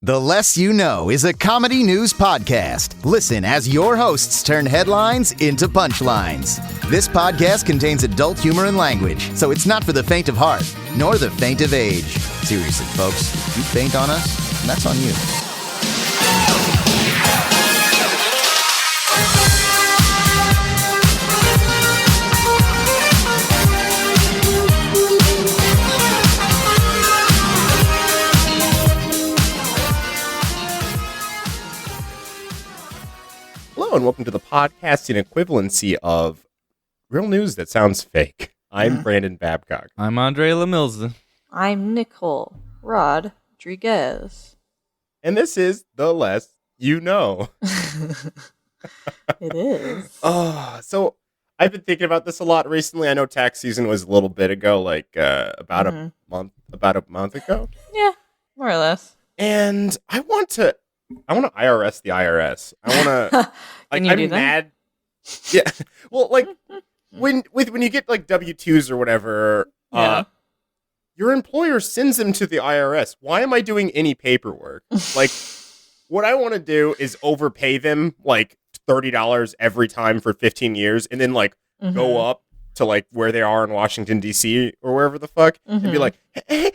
The Less You Know is a comedy news podcast. Listen as your hosts turn headlines into punchlines. This podcast contains adult humor and language, so it's not for the faint of heart, nor the faint of age. Seriously, folks, if you faint on us, that's on you. Hello and welcome to the podcasting equivalency of real news that sounds fake. I'm Brandon Babcock. I'm Andre Lemilza. I'm Nicole Rodriguez. And this is The Less You Know. It is. So I've been thinking about this a lot recently. I know tax season was a little bit ago, like about a month ago. Yeah, more or less. And I want to IRS the IRS. I want to. Can you do that? Mad. Yeah. Well, like when you get like W-2s or whatever, your employer sends them to the IRS. Why am I doing any paperwork? Like, what I want to do is overpay them like $30 every time for 15 years, and then like go up to like where they are in Washington D.C. or wherever the fuck, and be like, hey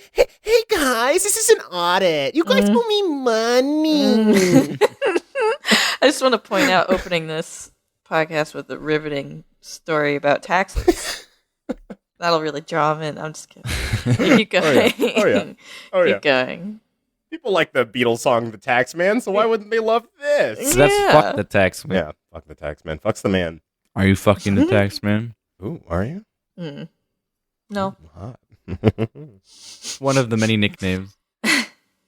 guys, this is an audit. You guys owe me money. I just want to point out, opening this podcast with a riveting story about taxes. That'll really draw them in. I'm just kidding. You keep going. Keep going. People like the Beatles song "The Tax Man," so why wouldn't they love this? So that's fuck the tax man. Yeah, fuck the tax man. Fucks the man. Are you fucking the tax man? Ooh, are you? No. Hot. One of the many nicknames.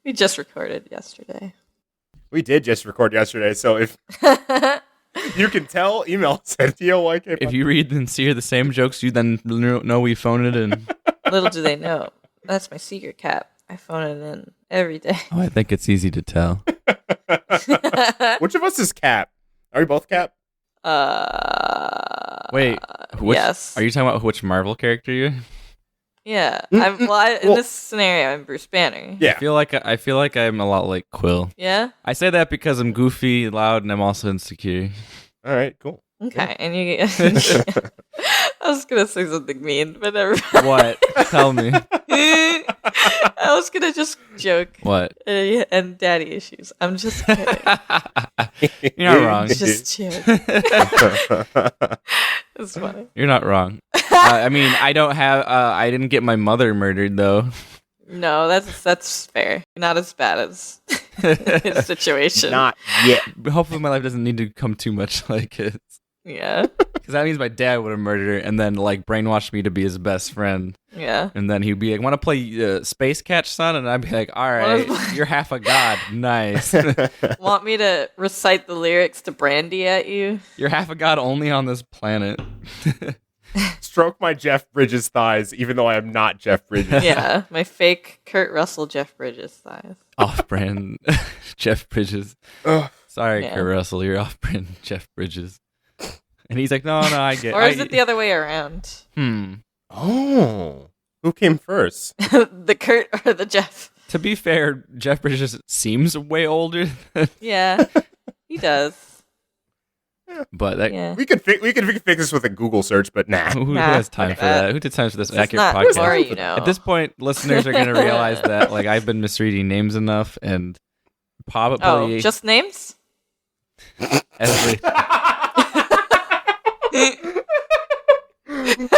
We just recorded yesterday. We did just record yesterday, so if you can tell, email us at TOYK. If you read and see the same jokes, you then know we phoned it in. Little do they know, that's my secret cap. I phone it in every day. Oh, I think it's easy to tell. Which of us is Cap? Are we both Cap? Wait, yes. Are you talking about which Marvel character you're? Yeah, in this scenario, I'm Bruce Banner. Yeah, I feel like I'm a lot like Quill. Yeah. I say that because I'm goofy, loud, and I'm also insecure. All right, cool. Okay, and you. I was gonna say something mean, but never. What? Tell me. I was gonna just joke. What? And daddy issues. I'm just kidding. You're not wrong. Just joke. It's funny. You're not wrong. I mean, I don't have. I didn't get my mother murdered though. No, that's fair. Not as bad as his situation. Not yet. Hopefully, my life doesn't need to come too much like it. Yeah. Because that means my dad would have murdered her and then like brainwashed me to be his best friend. Yeah. And then he'd be like, "Want to play Space Catch, son?" And I'd be like, "All right, you're half a god. Nice." Want me to recite the lyrics to Brandy at you? You're half a god only on this planet. Stroke my Jeff Bridges thighs, even though I am not Jeff Bridges. Yeah, my fake Kurt Russell Jeff Bridges thighs. Off-brand Jeff Bridges. Ugh. Sorry, Yeah. Kurt Russell, you're off-brand Jeff Bridges. And he's like, no, I get it. Or is it the other way around? Oh, who came first? The Kurt or the Jeff? To be fair, Jeff Bridges seems way older. Yeah, he does. But that, Yeah. We could fix this with a Google search, but nah. who Nah, has time fuck for that. that? Who did time for this It's accurate not podcast? Lori, you know. At this point, listeners are going to realize that like I've been misreading names enough, and probably Oh, just names? every. Burn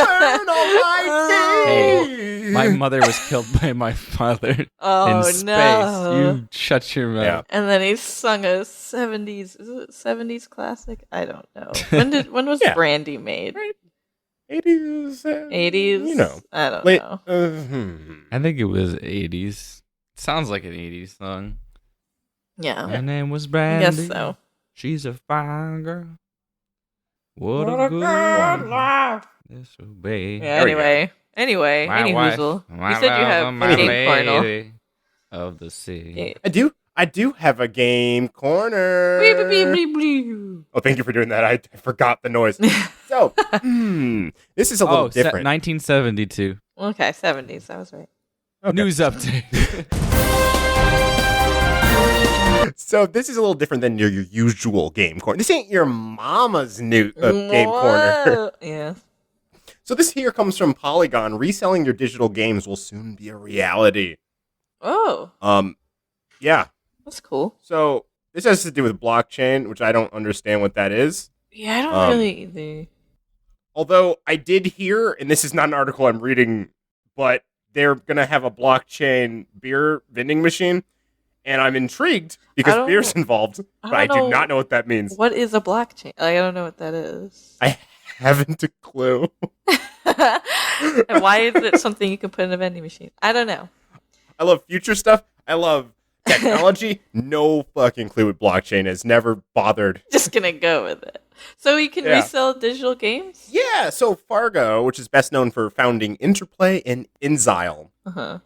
all my Hey, my mother was killed by my father Oh, in space. no. You shut your mouth. Yeah. And then he sung a 70s, is it 70s classic? I don't know. When was Yeah. Brandy made? 80s. 80s? You know. I don't Late. know. I think it was 80s. Sounds like an 80s song. Yeah, My name was I Brandy. guess so. She's a fine girl. What a good life. This will be. Yeah, anyway, My any wife, hoozle. my You said you love, have my game cornel. lady of the sea. Yeah. I do have a game corner. Bleep, bleep, bleep, bleep. Oh, thank you for doing that. I forgot the noise. So, this is a little different. 1972. Okay, 70s. I was right. Okay. News update. So this is a little different than your usual game corner. This ain't your mama's new game corner. Yeah. So this here comes from Polygon. Reselling your digital games will soon be a reality. Oh. Yeah. That's cool. So this has to do with blockchain, which I don't understand what that is. Yeah, I don't really either. Although I did hear, and this is not an article I'm reading, but they're going to have a blockchain beer vending machine. And I'm intrigued because beer's involved, but I do not know what that means. What is a blockchain? I don't know what that is. I haven't a clue. And why is it something you can put in a vending machine? I don't know. I love future stuff. I love technology. No fucking clue what blockchain is. Never bothered. Just gonna go with it. So you can resell digital games? Yeah, so Fargo, which is best known for founding Interplay and Inzile.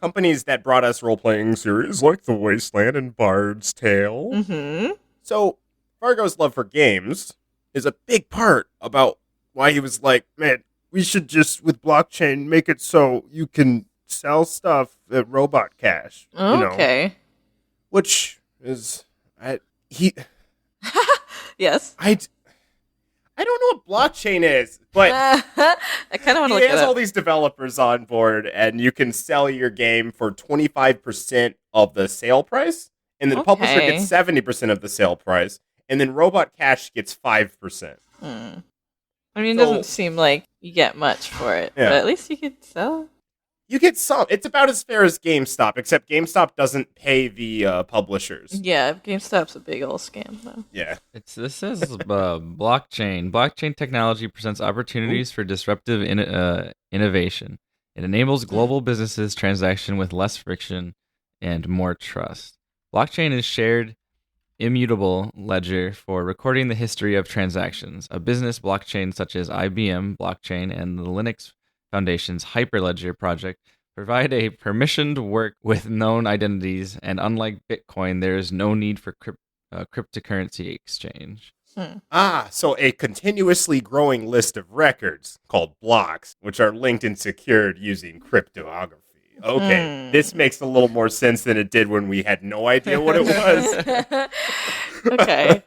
Companies that brought us role-playing series like The Wasteland and Bard's Tale. Mm-hmm. So Fargo's love for games is a big part about why he was like, man, we should just, with blockchain, make it so you can sell stuff at Robot Cash. Okay. You know, which is... Yes. I don't know what blockchain is, but I kind of want to look he it has up. all these developers on board, and you can sell your game for 25% of the sale price, and then the publisher gets 70% of the sale price, and then Robot Cash gets 5%. I mean, it doesn't seem like you get much for it, but at least you could sell. You get some. It's about as fair as GameStop, except GameStop doesn't pay the publishers. Yeah, GameStop's a big old scam, though. Yeah. This says blockchain. Blockchain technology presents opportunities for disruptive innovation. It enables global businesses transaction with less friction and more trust. Blockchain is shared immutable ledger for recording the history of transactions. A business blockchain such as IBM blockchain and the Linux Foundation's Hyperledger project provide a permissioned work with known identities, and unlike Bitcoin, there is no need for cryptocurrency exchange. So a continuously growing list of records called blocks, which are linked and secured using cryptography. Okay, this makes a little more sense than it did when we had no idea what it was. Okay.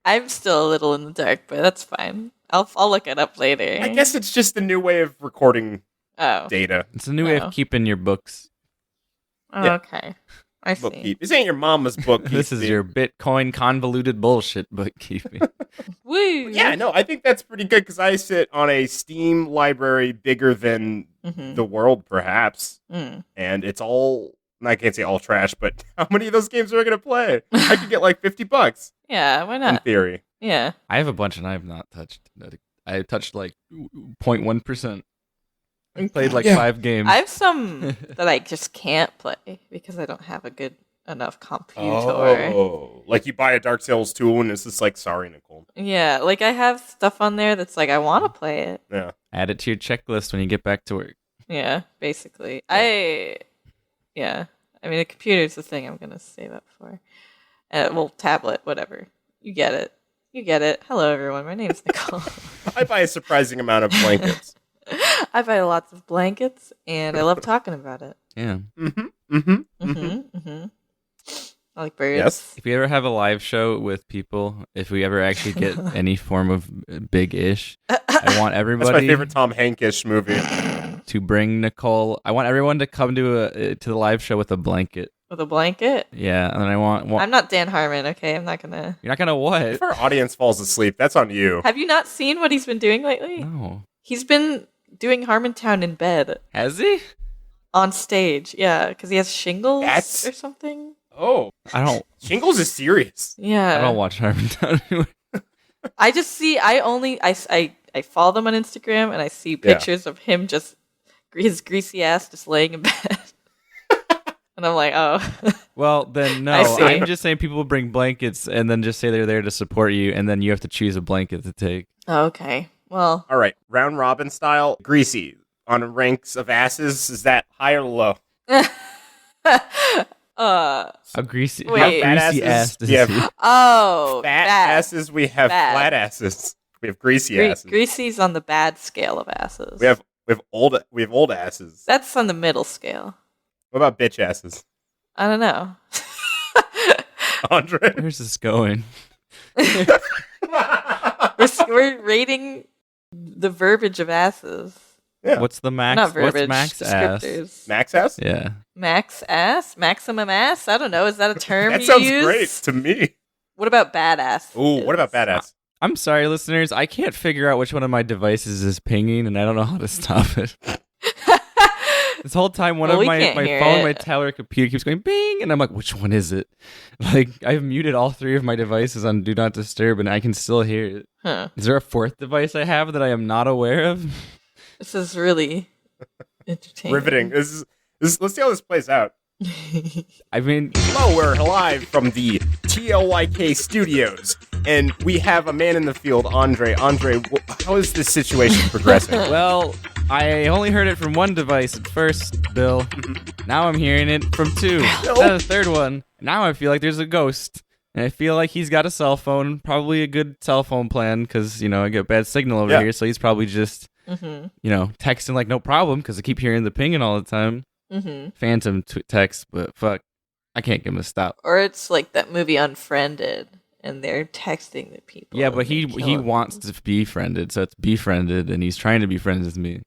I'm still a little in the dark, but that's fine. I'll look it up later. I guess it's just a new way of recording data. It's a new way of keeping your books. Okay. I see. This ain't your mama's bookkeeping. This is your Bitcoin convoluted bullshit bookkeeping. Woo! Yeah, no, I think that's pretty good because I sit on a Steam library bigger than the world, perhaps. And it's all, I can't say all trash, but how many of those games are I going to play? I could get like $50. Yeah, why not? In theory. Yeah. I have a bunch and I have not touched. I touched like 0.1%. I played like 5 games. I have some that I just can't play because I don't have a good enough computer. Oh, like you buy a Dark Souls 2 and it's just like, sorry, Nicole. Yeah, like I have stuff on there that's like, I want to play it. Yeah. Add it to your checklist when you get back to work. Yeah, basically. I mean, a computer's the thing I'm going to save up for. Well, tablet, whatever. You get it. Hello, everyone. My name's Nicole. I buy a surprising amount of blankets. I buy lots of blankets, and I love talking about it. Yeah. I like birds. Yes. If we ever have a live show with people, if we ever actually get any form of big-ish, I want everybody... That's my favorite Tom Hanks movie. ...to bring Nicole... I want everyone to come to the live show with a blanket. With a blanket? Yeah, and I want... I'm not Dan Harmon, okay? I'm not gonna... You're not gonna what? If our audience falls asleep, that's on you. Have you not seen what he's been doing lately? No. He's been doing Harmontown in bed. Has he? On stage, yeah, because he has shingles or something. Oh. I don't... Shingles is serious. Yeah. I don't watch Harmontown anyway. I just see... I follow them on Instagram, and I see pictures of him just... His greasy ass just laying in bed. And I'm like, oh. Well, then no. I'm just saying people bring blankets and then just say they're there to support you, and then you have to choose a blanket to take. Okay. Well. All right. Round robin style. Greasy. On ranks of asses, is that high or low? How greasy, wait. how greasy ass does he? Oh. Fat asses, we have flat asses. We have greasy asses. Greasy's on the bad scale of asses. We have old asses. That's on the middle scale. What about bitch asses? I don't know. Andre. Where's this going? We're rating the verbiage of asses. Yeah. What's the max? Not verbiage. What's max ass? Descriptors. Max ass? Yeah. Max ass? Maximum ass? I don't know. Is that a term That you sounds use? great to me. What about badass? Ooh, what about badass? I'm sorry, listeners. I can't figure out which one of my devices is pinging, and I don't know how to stop it. This whole time, one of my phone, my tower computer keeps going bing, and I'm like, which one is it? Like, I've muted all 3 of my devices on Do Not Disturb, and I can still hear it. Huh. Is there a 4th device I have that I am not aware of? This is really entertaining. Riveting. This is, let's see how this plays out. I mean, Hello, we're live from the TLYK studios, and we have a man in the field, Andre. Andre, how is this situation progressing? well, I only heard it from one device at first, Bill. Now I'm hearing it from 2. Then a 3rd one. Now I feel like there's a ghost. And I feel like he's got a cell phone, probably a good cell phone plan, because, I get bad signal over here, so he's probably just, texting like no problem, because I keep hearing the pinging all the time. Phantom text, but fuck, I can't get him to stop. Or it's like that movie Unfriended, and they're texting the people. Yeah, but he wants to be friended, so it's befriended, and he's trying to be friends with me.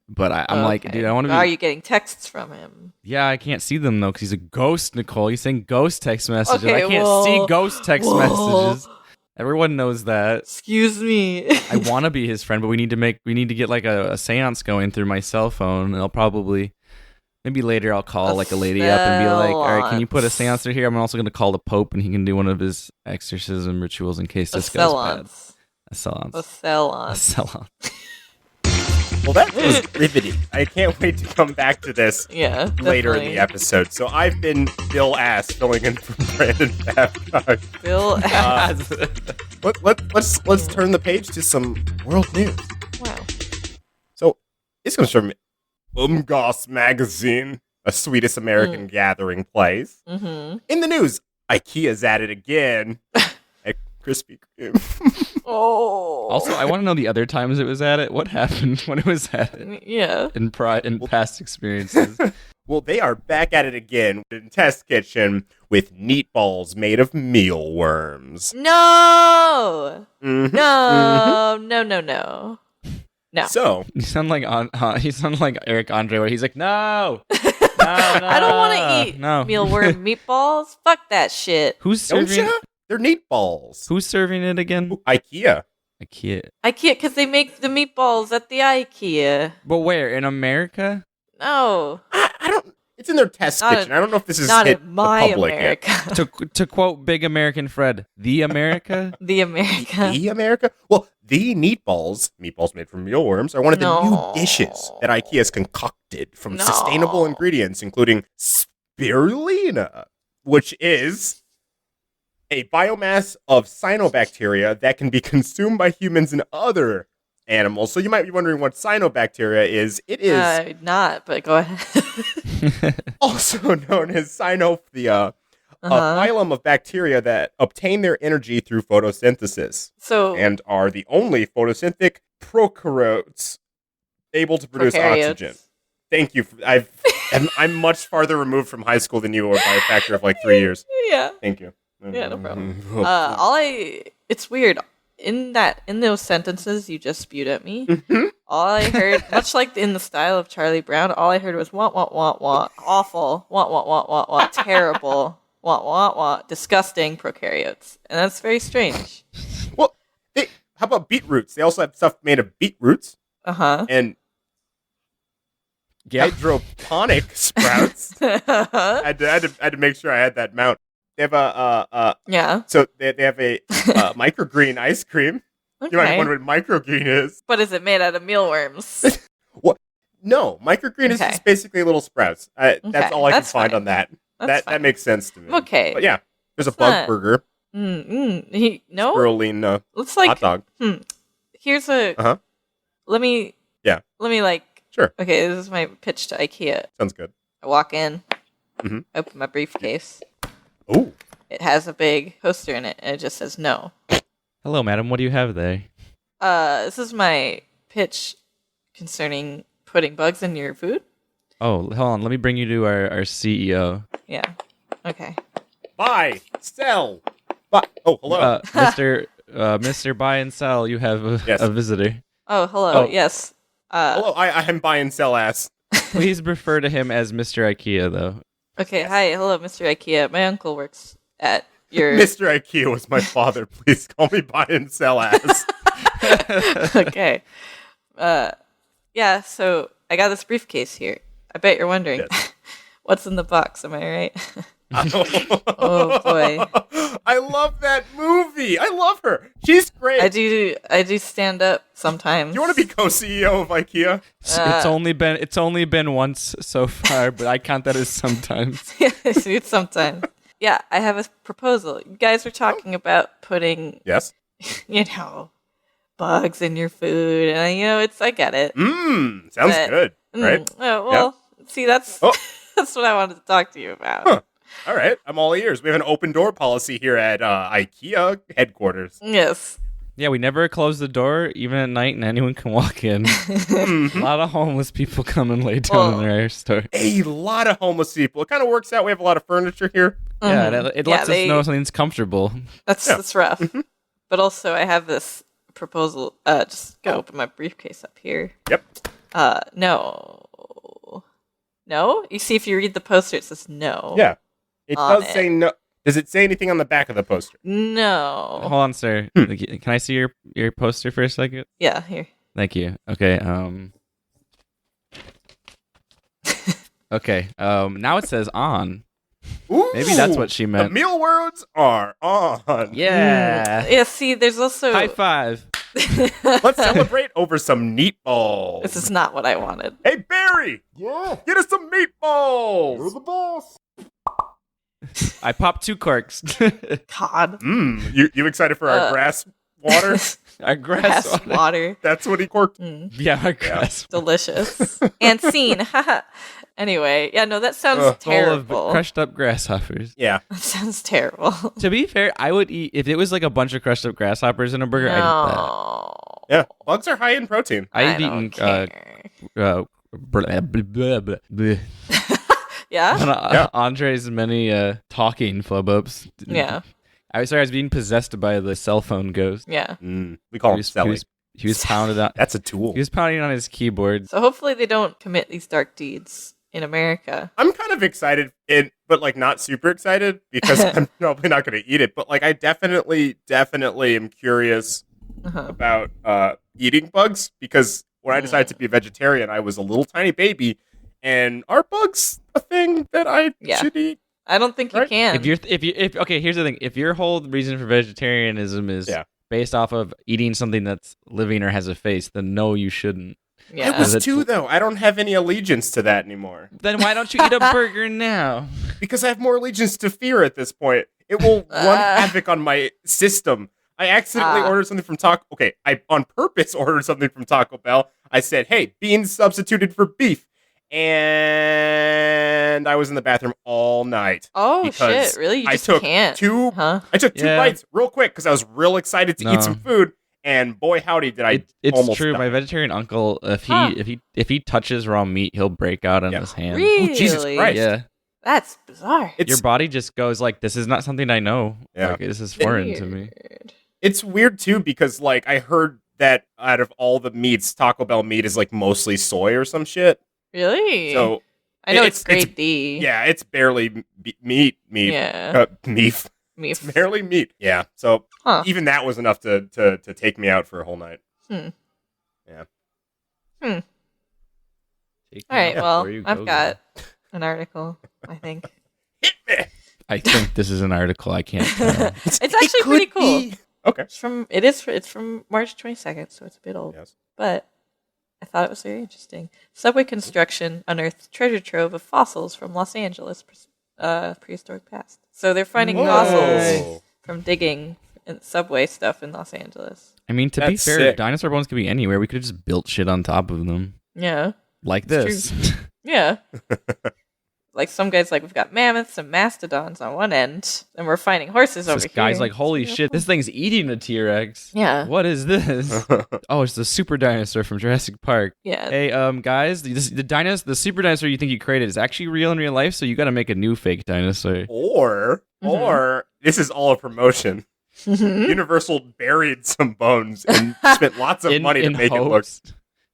But I'm like, dude, I want to be... Are you getting texts from him? Yeah, I can't see them, though, because he's a ghost, Nicole. He's saying ghost text messages. I can't see ghost text messages. Everyone knows that. Excuse me. I want to be his friend, but we need to get like a seance going through my cell phone, and I'll probably... Maybe later I'll call like a lady up and be like, all right, can you put a seance through here? I'm also going to call the Pope and he can do one of his exorcism rituals in case this goes bad. A seance. A seance. A seance. Well, that was riveting. I can't wait to come back to this later in definitely. the episode. So I've been Bill Ass, filling in for Brandon Babcock. Bill Ass. Let's turn the page to some world news. Wow. So this comes from Umgos Magazine, a Swedish American gathering place. Mm-hmm. In the news, IKEA's at it again. At Krispy Kreme. Oh. Also, I want to know the other times it was at it. What happened when it was at it? Yeah. In past experiences. Well, they are back at it again in Test Kitchen with meatballs made of mealworms. No. Mm-hmm. No. No. So You sound like Eric Andre, where he's like, no. I don't want to eat mealworm meatballs. Fuck that shit. Who's don't serving? ya? They're meatballs. Who's serving it again? IKEA. IKEA. IKEA, because they make the meatballs at the IKEA. But where? In America? No. I don't. It's in their test kitchen. I don't know if this is not hit in my the public yet. America. to quote Big American Fred, the America? The America. The America? Well, the meatballs made from mealworms, are one of the new dishes that IKEA has concocted from sustainable ingredients, including spirulina, which is a biomass of cyanobacteria that can be consumed by humans and other animals. So you might be wondering what cyanobacteria is. It is not, but go ahead. also known as cyanophthia, a phylum of bacteria that obtain their energy through photosynthesis and are the only photosynthetic prokaryotes able to produce oxygen. Thank you. I'm much farther removed from high school than you are by a factor of like 3 years. Yeah. Thank you. Yeah, no problem. It's weird. In those sentences you just spewed at me, all I heard, much like in the style of Charlie Brown, all I heard was want, awful, want, terrible, want, disgusting prokaryotes. And that's very strange. Well, how about beetroots? They also have stuff made of beetroots. And hydroponic sprouts. I had to make sure I had that mount. They have So they have a microgreen ice cream. Okay. You might wonder what microgreen is. But is it made out of mealworms? What? No, microgreen is just basically little sprouts. That's all I can find on that. That makes sense to me. Okay, but yeah, there's a bug burger. No, Spirulina. Looks like hot dog. Here's a. Let me. Sure. Okay, this is my pitch to IKEA. Sounds good. I walk in, open my briefcase. Oh. It has a big poster in it, and it just says no. Hello, madam. What do you have there? This is my pitch concerning putting bugs in your food. Oh, hold on. Let me bring you to our CEO. Yeah. Okay. Buy, sell, buy. Oh, hello. Mr. Buy and Sell, you have a visitor. Oh, hello. Oh. Yes. Hello, I am buy and sell ass. Please refer to him as Mr. IKEA, though. Okay, hi. Hello, Mr. IKEA. My uncle works at your... Mr. IKEA was my father. Please call me buy and sell ass. Okay. Yeah, so I got this briefcase here. I bet you're wondering, what's in the box, am I right? Oh, boy. I love that movie. I love her. She's great. I do stand up sometimes. Do you want to be co-CEO of IKEA? It's only been once so far, but I count that as sometimes. It's sometimes. Yeah, I have a proposal. You guys were talking about putting, Yes. bugs in your food, and I get it. Sounds But- good. Right? See, that's that's what I wanted to talk to you about. Huh. All right, I'm all ears. We have an open door policy here at IKEA headquarters. Yes. Yeah, we never close the door, even at night, and anyone can walk in. A lot of homeless people come and lay down in our store. A lot of homeless people. It kind of works out. We have a lot of furniture here. Yeah, it lets us know something's comfortable. That's rough. But also, I have this proposal. Just go open my briefcase up here. Yep. No. You see, if you read the poster, it says no. Yeah. It On does say no. Does it say anything on the back of the poster? No. Hold on, sir. Can I see your poster for a second? Yeah, here. Thank you. Okay. Okay. Now it says on. Ooh, Maybe that's what she meant. The meal words are on. Yeah. Yeah, see, there's also... High five. Let's celebrate over some meatballs. This is not what I wanted. Hey, Barry! Yeah? Get us some meatballs! You're the boss. I popped 2 corks. God. You excited for our grass water? Our grass water. That's what he corked? Yeah, our grass. Delicious. And scene. Anyway, yeah, no, that sounds terrible. Full of crushed up grasshoppers. Yeah. That sounds terrible. To be fair, I would eat, if it was like a bunch of crushed up grasshoppers in a burger, I'd eat that. Yeah, bugs are high in protein. I've don't eaten care. Yeah? Andre's many talking flub-ups. Yeah. I was being possessed by the cell phone ghost. Yeah. We call him Selly. He was pounded out. That's a tool. He was pounding on his keyboard. So hopefully they don't commit these dark deeds in America. I'm kind of excited, but like not super excited because I'm probably not going to eat it. But like I definitely am curious about eating bugs because when I decided to be a vegetarian, I was a little tiny baby. And are bugs a thing that I should eat? I don't think you can. Okay, here's the thing. If your whole reason for vegetarianism is based off of eating something that's living or has a face, then no, you shouldn't. Yeah. I was 2 though. I don't have any allegiance to that anymore. Then why don't you eat a burger now? Because I have more allegiance to fear at this point. It will run havoc on my system. I accidentally ordered something from Taco. Okay, I on purpose ordered something from Taco Bell. I said, "Hey, beans substituted for beef." And I was in the bathroom all night. Oh shit! Really? You just can't. I took 2 bites real quick because I was real excited to eat some food. And boy, howdy, did I! It's true. My vegetarian uncle, if he touches raw meat, he'll break out on his hands. Really? Oh, Jesus Christ! Yeah, that's bizarre. Your body just goes like, "This is not something I know. Yeah. Like, this is foreign to me." It's weird too because like I heard that out of all the meats, Taco Bell meat is like mostly soy or some shit. Really? So I know it's grade D. Yeah, it's barely meat. Yeah. Meat. It's barely meat. Yeah. So even that was enough to take me out for a whole night. Yeah. All right. Well, I've got an article. I think. Hit me. I think this is an article. I can't tell. It's actually pretty cool. Okay. It's from March 22nd, so it's a bit old. Yes. But I thought it was very interesting. Subway construction unearthed treasure trove of fossils from Los Angeles prehistoric past. So they're finding fossils from digging in subway stuff in Los Angeles. I mean, to be fair, dinosaur bones could be anywhere. We could have just built shit on top of them. Yeah. Like this. Yeah. Like some guys like, we've got mammoths and mastodons on one end, and we're finding horses over here. This guy's like, holy shit, this thing's eating a T-Rex. Yeah. What is this? Oh, it's the super dinosaur from Jurassic Park. Yeah. Hey, guys, the super dinosaur you think you created is actually real in real life, so you got to make a new fake dinosaur. Or this is all a promotion. Universal buried some bones and spent lots of money to make it look.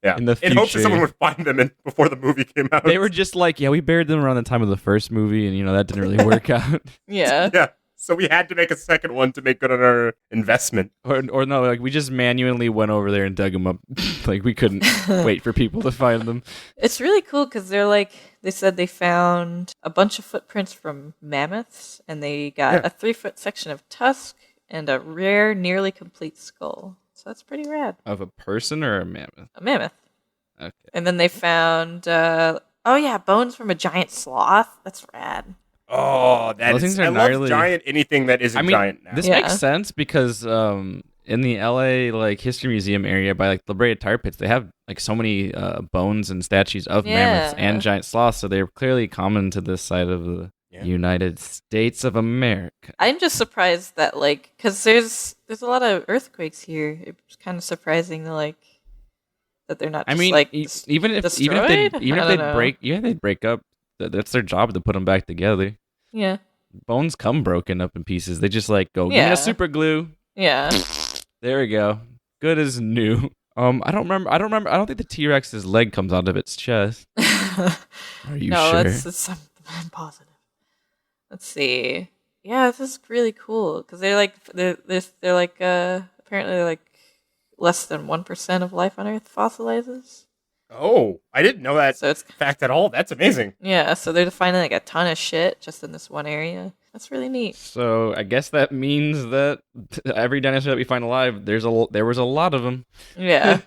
Yeah, in the future. In hopes that someone would find them before the movie came out. They were just like, yeah, we buried them around the time of the first movie, and that didn't really work out. Yeah. Yeah. So we had to make a second one to make good on our investment. Or no, like we just manually went over there and dug them up. Like we couldn't wait for people to find them. It's really cool because they said they found a bunch of footprints from mammoths, and they got a 3-foot section of tusk and a rare, nearly complete skull. So that's pretty rad. Of a person or a mammoth? A mammoth. Okay. And then they found, bones from a giant sloth. That's rad. Oh, that is... I love giant anything that isn't giant now. This makes sense because in the LA History Museum area by La Brea Tar Pits, they have so many bones and statues of mammoths and giant sloths, so they're clearly common to this side of the United States of America. I'm just surprised that because there's a lot of earthquakes here. It's kind of surprising that they're not. Just, even if they break up, that's their job to put them back together. Yeah, bones come broken up in pieces. They just go give me a super glue. Yeah, there we go. Good as new. I don't remember. I don't think the T-Rex's leg comes out of its chest. Are you sure? No, I'm positive. Let's see. Yeah, this is really cool because they're apparently less than 1% of life on Earth fossilizes. Oh, I didn't know that fact at all. That's amazing. Yeah, so they're finding a ton of shit just in this one area. That's really neat. So I guess that means that every dinosaur that we find alive, there was a lot of them. Yeah.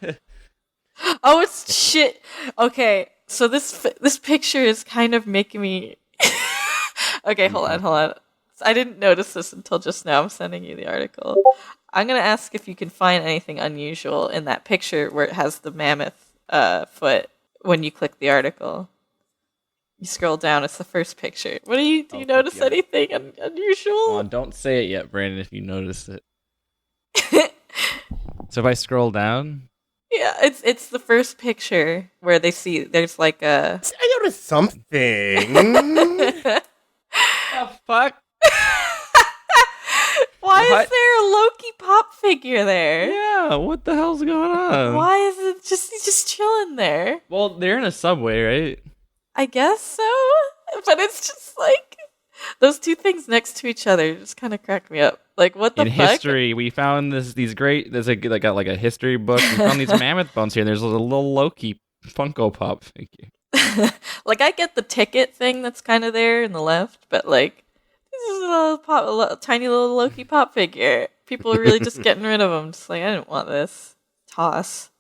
Oh, it's shit. Okay, so this picture is kind of making me. Okay, hold on. I didn't notice this until just now. I'm sending you the article. I'm going to ask if you can find anything unusual in that picture where it has the mammoth foot when you click the article. You scroll down, it's the first picture. Do you notice anything unusual? Don't say it yet, Brandon, if you notice it. So if I scroll down? Yeah, it's the first picture where they see there's a... I noticed something. The fuck? Why is there a Loki pop figure there? Yeah, what the hell's going on? Why is it he's just chilling there? Well, they're in a subway, right? I guess so, but it's just those two things next to each other just kind of crack me up. What the fuck? In history, we found there's a history book. We found these mammoth bones here. And there's a little Loki Funko Pop figure. I get the ticket thing that's kind of there in the left, but this is a tiny little Loki pop figure. People are really just getting rid of them. Just I didn't want this. Toss.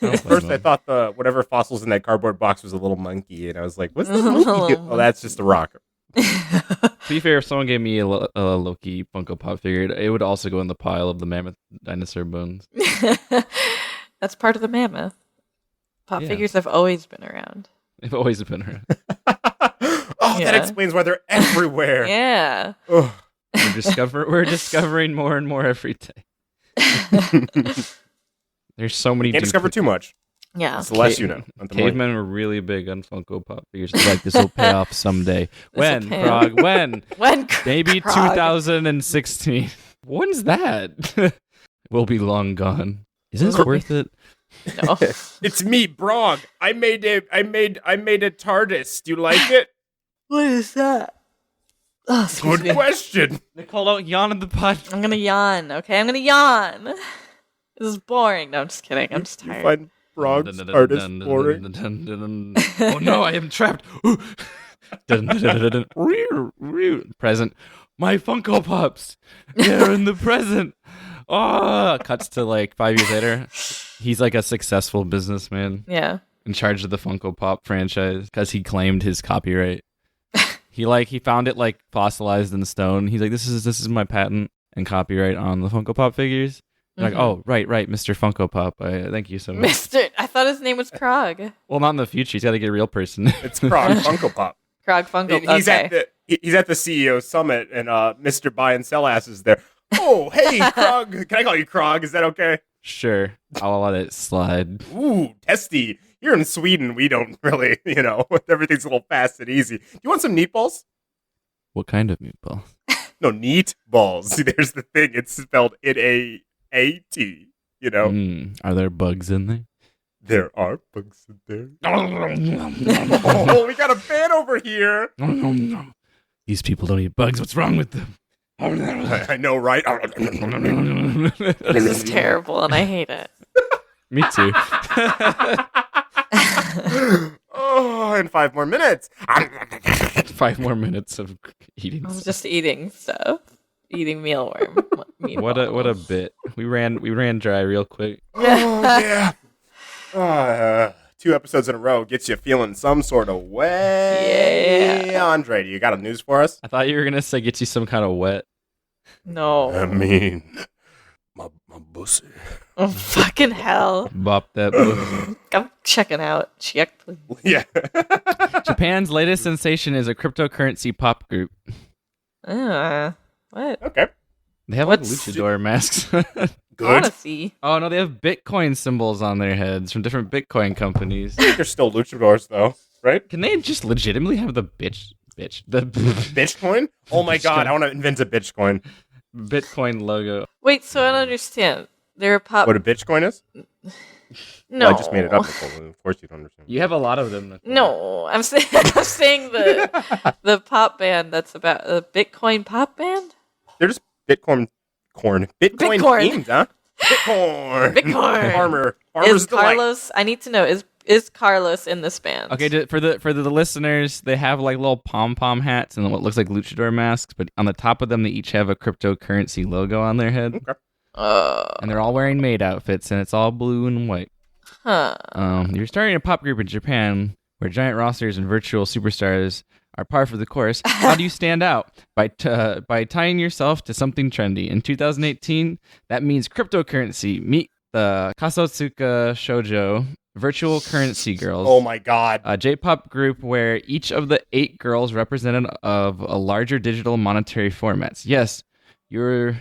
At first, I thought the whatever fossils in that cardboard box was a little monkey, and I was like, "What's this monkey do?" Oh, that's just a rock. To be fair, if someone gave me a Loki Funko Pop figure, it would also go in the pile of the mammoth dinosaur bones. That's part of the mammoth. Pop figures have always been around. They've always been around. That explains why they're everywhere. Yeah. We're discovering more and more every day. There's so many. Can't discover too much. Yeah. It's the less you know. Cavemen were really big on Funko Pop figures. This will pay off someday. When, Frog? When? When? Maybe Frog. 2016. When's that? We'll be long gone. Is this worth it? No. It's me, Brog. I made a TARDIS. Do you like it? What is that? Oh, good question. Nicole, don't yawn in the pod. I'm gonna yawn. Okay, I'm gonna yawn. This is boring. No, I'm just kidding. I'm just tired. You find Brog's TARDIS boring? Oh no, I am trapped. Present. My Funko Pops. They're in the present. Oh, cuts to 5 years later. He's a successful businessman. Yeah. In charge of the Funko Pop franchise because he claimed his copyright. He found it fossilized in stone. He's like, this is my patent and copyright on the Funko Pop figures. Like, oh, right, Mr. Funko Pop. Thank you so much. I thought his name was Krog. Well, not in the future. He's got to get a real person. It's Krog Funko Pop. Krog Fungal. He's at the CEO summit, and Mr. Buy and Sell Ass is there. Oh, hey, Krog. Can I call you Krog? Is that okay? Sure. I'll let it slide. Ooh, testy. Here in Sweden, we don't really, everything's a little fast and easy. Do you want some meatballs? What kind of meatball? No, neat balls. See, there's the thing. It's spelled N-A-A-T, Are there bugs in there? There are bugs in there. Oh, we got a fan over here. These people don't eat bugs. What's wrong with them? I know, right? This is terrible, and I hate it. Me too. Oh, in 5 more minutes. 5 more minutes of eating. I'm just eating stuff. Eating mealworm. What a bit. We ran dry real quick. Oh, yeah. 2 episodes in a row gets you feeling some sort of way. Yeah. Andre, do you got a news for us? I thought you were gonna say get you some kind of wet. No. I mean, my pussy. Oh, fucking hell. Bop that pussy. I'm checking out. Check, please. Yeah. Japan's latest sensation is a cryptocurrency pop group. What? Okay. They have like luchador masks. I want to see. Oh no, they have Bitcoin symbols on their heads from different Bitcoin companies. I think they're still luchadors, though, right? Can they just legitimately have the Bitcoin? Oh my god, I want to invent a Bitcoin. Bitcoin logo? Wait, so I don't understand. They're a pop. What a Bitcoin is? No. Well, I just made it up. Nicole. Of course you don't understand. You have a lot of them. Nicole. No, I'm saying the pop band that's about a Bitcoin pop band. They're just Bitcoin themed, huh? Bitcoin. Farmer's is delight. Carlos? I need to know. Is Carlos in this band? Okay, for the listeners, they have like little pom hats and what looks like luchador masks, but on the top of them, they each have a cryptocurrency logo on their head. Okay. And they're all wearing maid outfits, and it's all blue and white. Huh. You're starting a pop group in Japan where giant rosters and virtual superstars are par for the course. How do you stand out? By tying yourself to something trendy. In 2018, that means cryptocurrency. Meet the Kasotsuka Shoujo virtual currency girls. Oh my god. A J-pop group where each of the 8 girls represented of a larger digital monetary formats. Yes, you're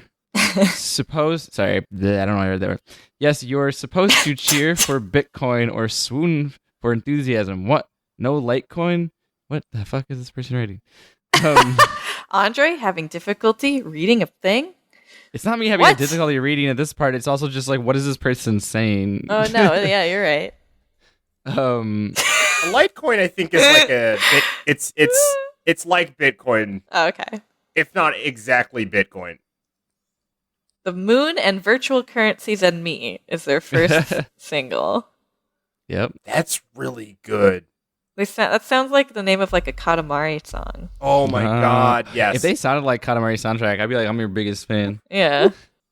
supposed... Sorry, I don't know where they were. Yes, you're supposed to cheer for Bitcoin or swoon for enthusiasm. What? No Litecoin? What the fuck is this person writing? Andre having difficulty reading a thing? It's not me having a difficulty reading at this part. It's also just like, what is this person saying? Oh, no. Yeah, you're right. A Litecoin, I think, is like it's like Bitcoin. Oh, okay. If not exactly Bitcoin. The Moon and Virtual Currencies and Me is their first single. Yep. That's really good. That sounds like the name of like a Katamari song. Oh my god, yes. If they sounded like Katamari soundtrack, I'd be like, I'm your biggest fan. Yeah.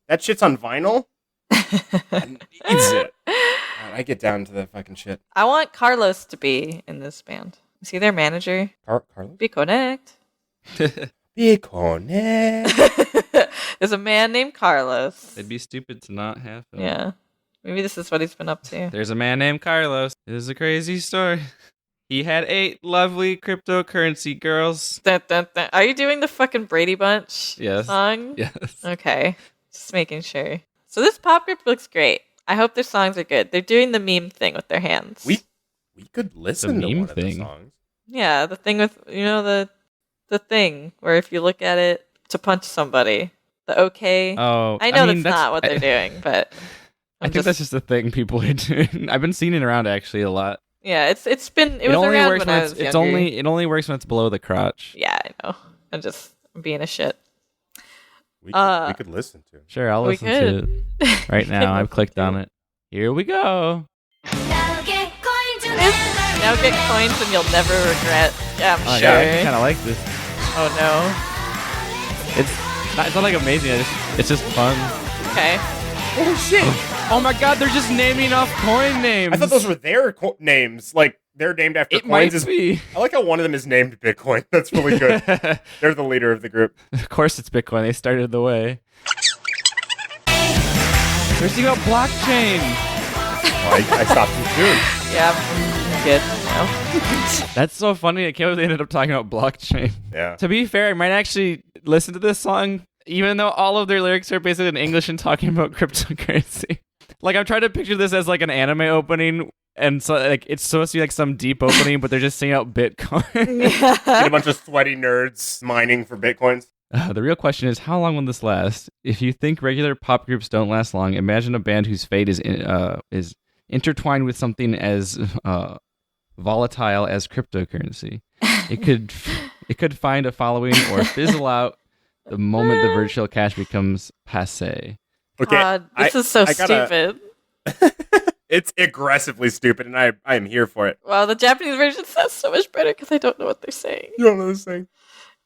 That shit's on vinyl? That needs it. God, I get down to that fucking shit. I want Carlos to be in this band. Is he their manager? Carlos? Be Connect. Be Connect. There's a man named Carlos. It'd be stupid to not have him. Yeah. Maybe this is what he's been up to. There's a man named Carlos. This is a crazy story. He had 8 lovely cryptocurrency girls. Dun, dun, dun. Are you doing the fucking Brady Bunch song? Yes. Okay. Just making sure. So this pop group looks great. I hope their songs are good. They're doing the meme thing with their hands. We could listen to meme one thing. of the songs. Yeah, the thing with, the thing where if you look at it to punch somebody, the OK. Oh, I know that's not what they're doing, but I think that's just the thing people are doing. I've been seeing it around actually a lot. Yeah, it was around when I was younger. It only works when it's below the crotch. Yeah, I know. I'm being a shit. We could listen to it. Sure, I'll listen to it right now. I've clicked on it. Here we go. Now get coins and you'll never regret. Yeah, I'm sure. Yeah, I kind of like this. Oh no. It's not like amazing. It's just fun. Okay. Oh shit! Oh my god, they're just naming off coin names. I thought those were their names. Like, they're named after coins. Might be. I like how one of them is named Bitcoin. That's really good. They're the leader of the group. Of course it's Bitcoin. They started the way. We're seeing about blockchain. I stopped too soon. Yeah, I'm good. know. That's so funny. I can't believe they ended up talking about blockchain. Yeah. To be fair, I might actually listen to this song, even though all of their lyrics are basically in English and talking about cryptocurrency. Like, I'm trying to picture this as like an anime opening, and so like it's supposed to be like some deep opening, but they're just singing out Bitcoin. Get a bunch of sweaty nerds mining for Bitcoins. The real question is, how long will this last? If you think regular pop groups don't last long, imagine a band whose fate is intertwined with something as volatile as cryptocurrency. It could find a following or fizzle out the moment the virtual cash becomes passé. Okay, God, this is so stupid. It's aggressively stupid, and I am here for it. Wow, the Japanese version sounds so much better because I don't know what they're saying. You don't know this thing.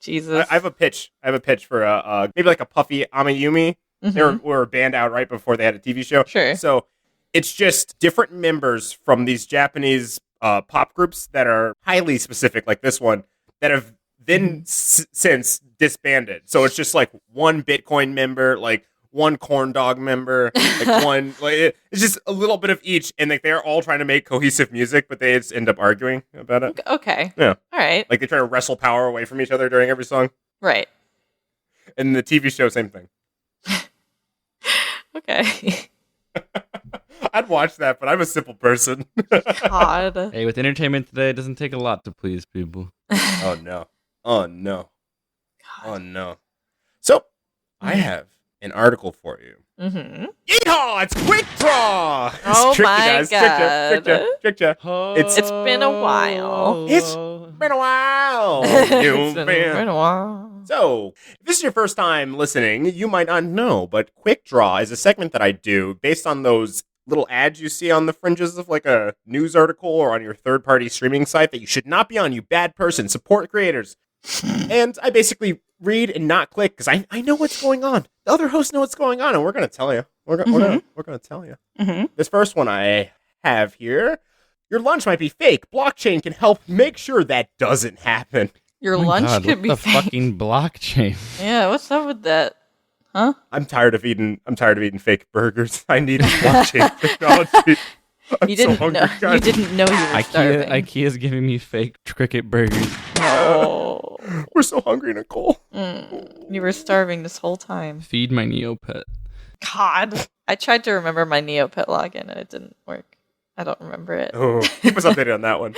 Jesus. I have a pitch. For maybe like a Puffy Amayumi. Mm-hmm. They were a band out right before they had a TV show. Sure. So it's just different members from these Japanese pop groups that are highly specific, like this one, that have then since disbanded. So it's just like one Bitcoin member, like one corn dog member, like one, like it's just a little bit of each, and like they're all trying to make cohesive music, but they just end up arguing about it. Okay. Yeah. All right. Like they try to wrestle power away from each other during every song. Right. And the TV show, same thing. Okay. I'd watch that, but I'm a simple person. God. Hey, with entertainment today, it doesn't take a lot to please people. Oh no. Oh no. Oh no. So I have an article for you. Mm-hmm. Yeehaw! It's Quick Draw! Oh Tricked you my guys. God. Tricked ya. It's been a while. It's been a while. It's been a while. So, if this is your first time listening, you might not know, but Quick Draw is a segment that I do based on those little ads you see on the fringes of like a news article or on your third-party streaming site that you should not be on, you bad person. Support creators. And I basically read and not click because I know what's going on. The other hosts know what's going on, and we're going to tell you. We're going to tell you. Mm-hmm. This first one I have here. Your lunch might be fake. Blockchain can help make sure that doesn't happen. Your Oh my lunch God, could be what the fake. fucking blockchain. Yeah, what's up with that? Huh? I'm tired of eating fake burgers. I need blockchain technology. I'm You so didn't hungry, know. guys. You didn't know you were starving. IKEA's giving me fake cricket burgers. No. We're so hungry, Nicole. You were starving this whole time. Feed my Neopet. God. I tried to remember my Neopet login and it didn't work. I don't remember it. Oh, keep us updated on that one.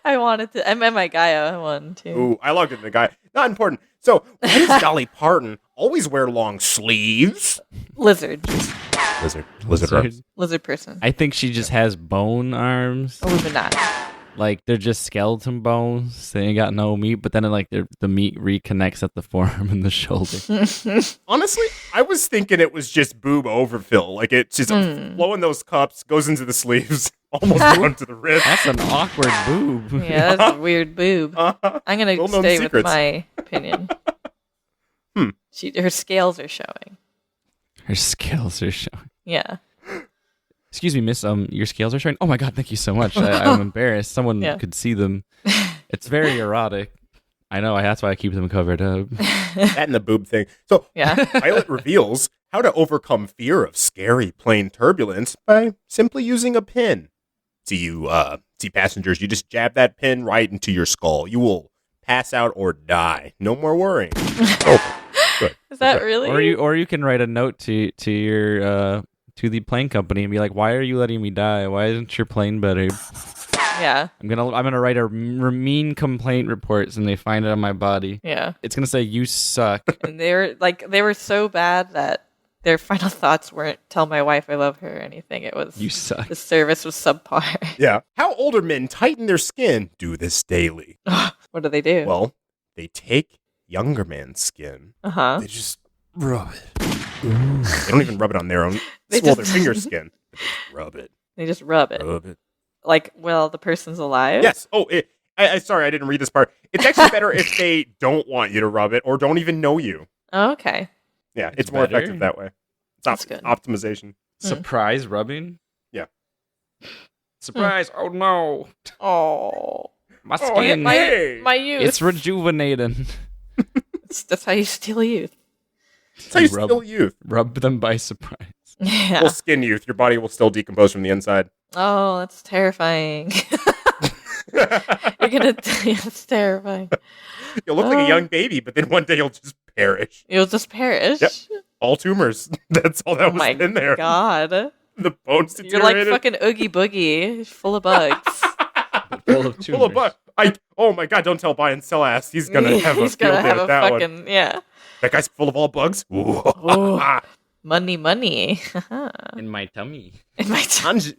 I wanted to. I meant my Gaia one too. Ooh, I logged into the guy. Not important. So, why does Dolly Parton always wear long sleeves? Lizard. Lizard arms. Lizard person. I think she just has bone arms. Illuminati. Like, they're just skeleton bones. They ain't got no meat, but then like the meat reconnects at the forearm and the shoulder. Honestly, I was thinking it was just boob overfill. Like, it's just flowing those cups, goes into the sleeves, almost down to the wrist. That's an awkward boob. Yeah, that's a weird boob. Uh-huh. I'm gonna Well-known stay with secrets. my opinion. Her scales are showing. Her scales are showing. Yeah. Excuse me, miss. Your scales are showing. Oh my God, thank you so much. I'm embarrassed. Someone Yeah. could see them. It's very erotic. I know. That's why I keep them covered up. That and the boob thing. So, Yeah. Pilot reveals how to overcome fear of scary plane turbulence by simply using a pin. See passengers, you just jab that pin right into your skull. You will pass out or die. No more worrying. Oh, good. Is that Good. really? Or you can write a note to your to the plane company and be like, "Why are you letting me die? Why isn't your plane better?" Yeah. I'm gonna write a mean complaint report, and they find it on my body. Yeah. It's gonna say you suck. And they were so bad that their final thoughts weren't "tell my wife I love her" or anything. It was You suck. the service was subpar. Yeah. How older men tighten their skin do this daily. What do they do? Well, they take younger man's skin. Uh-huh. They just rub it. They don't even rub it on their own. They Their just- finger skin. They just rub it. They just rub it. Rub it. Like, well, the person's alive? Yes. Oh, sorry, I didn't read this part. It's actually better if they don't want you to rub it or don't even know you. Oh, okay. Yeah, it's It's more better. effective that way. It's That's good. optimization. Surprise rubbing. Yeah. Surprise! Oh no, Oh. my Oh, skin. hey. My youth. It's rejuvenating. That's how you steal youth. That's how you Rub- still youth. Rub them by surprise. Yeah. Well, skin youth. Your body will still decompose from the inside. Oh, that's terrifying. It's terrifying. You'll look like a young baby, but then one day you'll just perish. You'll just perish. Yep. All tumors. That's all that was in there. God. The bones You're like deteriorated. fucking Oogie Boogie, full of bugs. Full of tumors. Full of bugs. Oh my god, don't tell buy and sell ass. He's gonna have a field day with that one. Yeah. That guy's full of all bugs. Ooh. Money. In my tummy. In my tummy.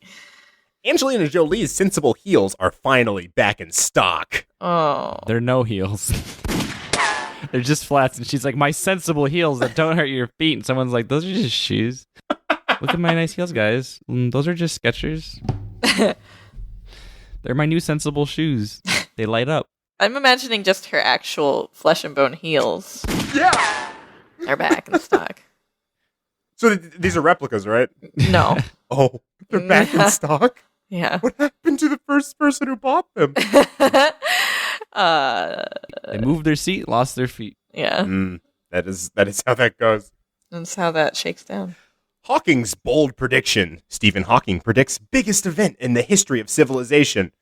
Angelina Jolie's sensible heels are finally back in stock. Oh. They're no heels. They're just flats, and she's like, my sensible heels that don't hurt your feet. And someone's like, those are just shoes. Look at my nice heels, guys. Those are just Skechers. They're my new sensible shoes. They light up. I'm imagining just her actual flesh and bone heels Yeah. are back in stock. So these are replicas, right? No. Oh, they're back in stock? Yeah. What happened to the first person who bought them? They moved their seat, lost their feet. Yeah. That is how that goes. That's how that shakes down. Hawking's bold prediction. Stephen Hawking predicts biggest event in the history of civilization.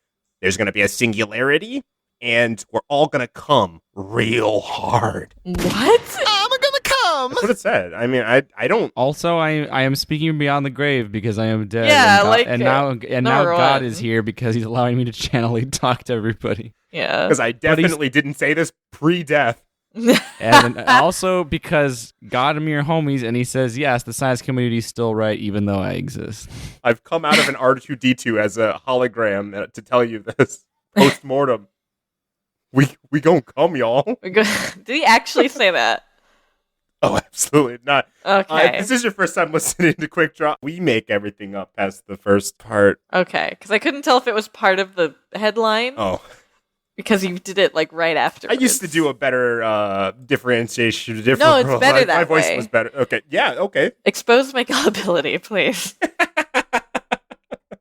There's going to be a singularity, and we're all going to come real hard. What? I'm gonna come. That's what it said. I mean, I don't. Also, I am speaking beyond the grave because I am dead. Yeah, and now number God one. is here because he's allowing me to channelly talk to everybody. Yeah. Because I definitely didn't say this pre-death. And also because God and me are homies, and he says, yes, the science community is still right, even though I exist. I've come out of an R2-D2 as a hologram to tell you this post-mortem. We gonna come, y'all. Did he actually say that? Oh, absolutely not. Okay. If this is your first time listening to Quick Draw, we make everything up past the first part. Okay. Because I couldn't tell if it was part of the headline. Oh. Because you did it like right after. I used to do a better differentiation. No, it's better that My voice way. was better. Okay. Yeah, okay. Expose my gullibility, please.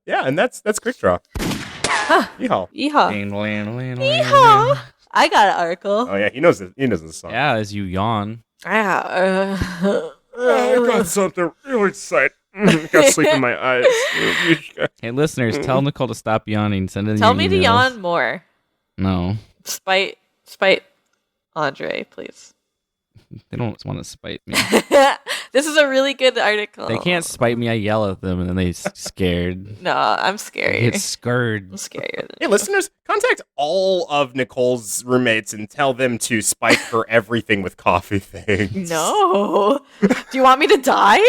Yeah, and that's Quick Draw. Yeehaw. Yeehaw. Yeehaw. I got an article. Oh, yeah, he knows the song. Yeah, as you yawn. Yeah. I got something really exciting. Got sleep in my eyes. Hey, listeners, tell Nicole to stop yawning. Send in Tell your me to emails. yawn more. No. Spite Andre, please. They don't want to spite me. This is a really good article. They can't spite me. I yell at them, and then they scared. No, I'm They scary. get scared. I'm scared. Hey, listeners, contact all of Nicole's roommates and tell them to spike her everything with coffee things. No. Do you want me to die?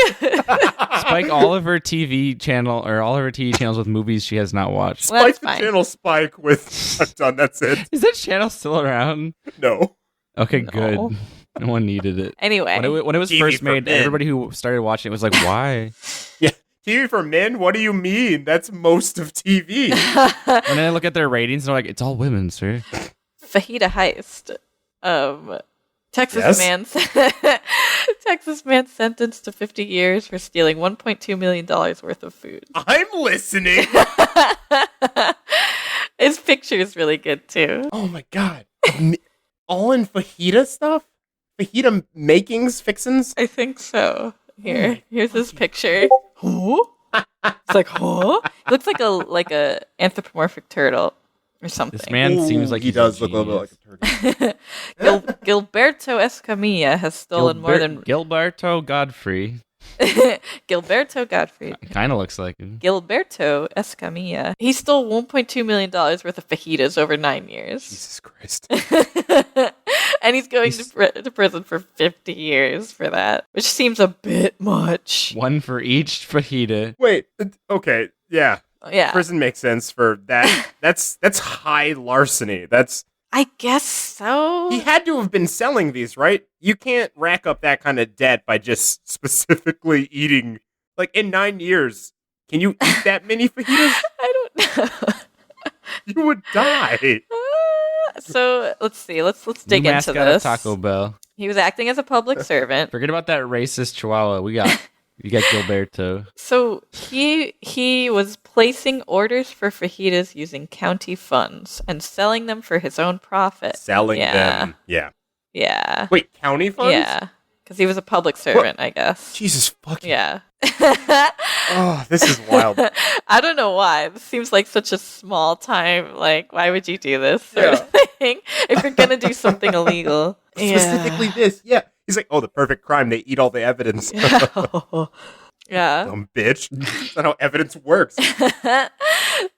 Spike all of her TV channel or all of her TV channels with movies she has not watched. Well, Spike that's the fine. channel Spike with I'm done, that's it. Is that channel still around? No. Okay, No. good. No one needed it. When When it was TV first for made, men. everybody who started watching it was like, why? Yeah. TV for men? What do you mean? That's most of TV. And then I look at their ratings and they're like, it's all women, sir. Fajita heist. Texas Yes? Texas man sentenced to 50 years for stealing $1.2 million worth of food. I'm listening. His picture is really good too. Oh my god. All in fajita stuff? Fajita makings, fixins? I think so. Here's his picture. Huh? It's like, huh? He looks like a anthropomorphic turtle or something. This man seems like he he's does a look a little bit like genius. a turtle. Gilberto Escamilla has stolen more than Gilberto Godfrey. Gilberto Godfrey. Kind of looks like him. Gilberto Escamilla. He stole $1.2 million worth of fajitas over 9 years. Jesus Christ. And he's going to prison for 50 years for that, which seems a bit much. One for each fajita. Wait, okay, yeah. Yeah. Prison makes sense for that. That's high larceny. I guess so. He had to have been selling these, right? You can't rack up that kind of debt by just specifically eating. Like, in 9 years, can you eat that many fajitas? I don't know. You would die. So let's see. Let's dig New into mascot of this. Taco Bell. He was acting as a public servant. Forget about that racist chihuahua. You got Gilberto. So he was placing orders for fajitas using county funds and selling them for his own profit. Selling them. Yeah. Yeah. Wait, county funds? Yeah. Because he was a public servant, I guess. Jesus fucking. Yeah. Oh, this is wild. I don't know why. This seems like such a small time. Like, why would you do this sort of thing if you're gonna do something illegal? Specifically this, yeah. He's like, oh, the perfect crime. They eat all the evidence. Yeah. Dumb bitch. That's not how evidence works.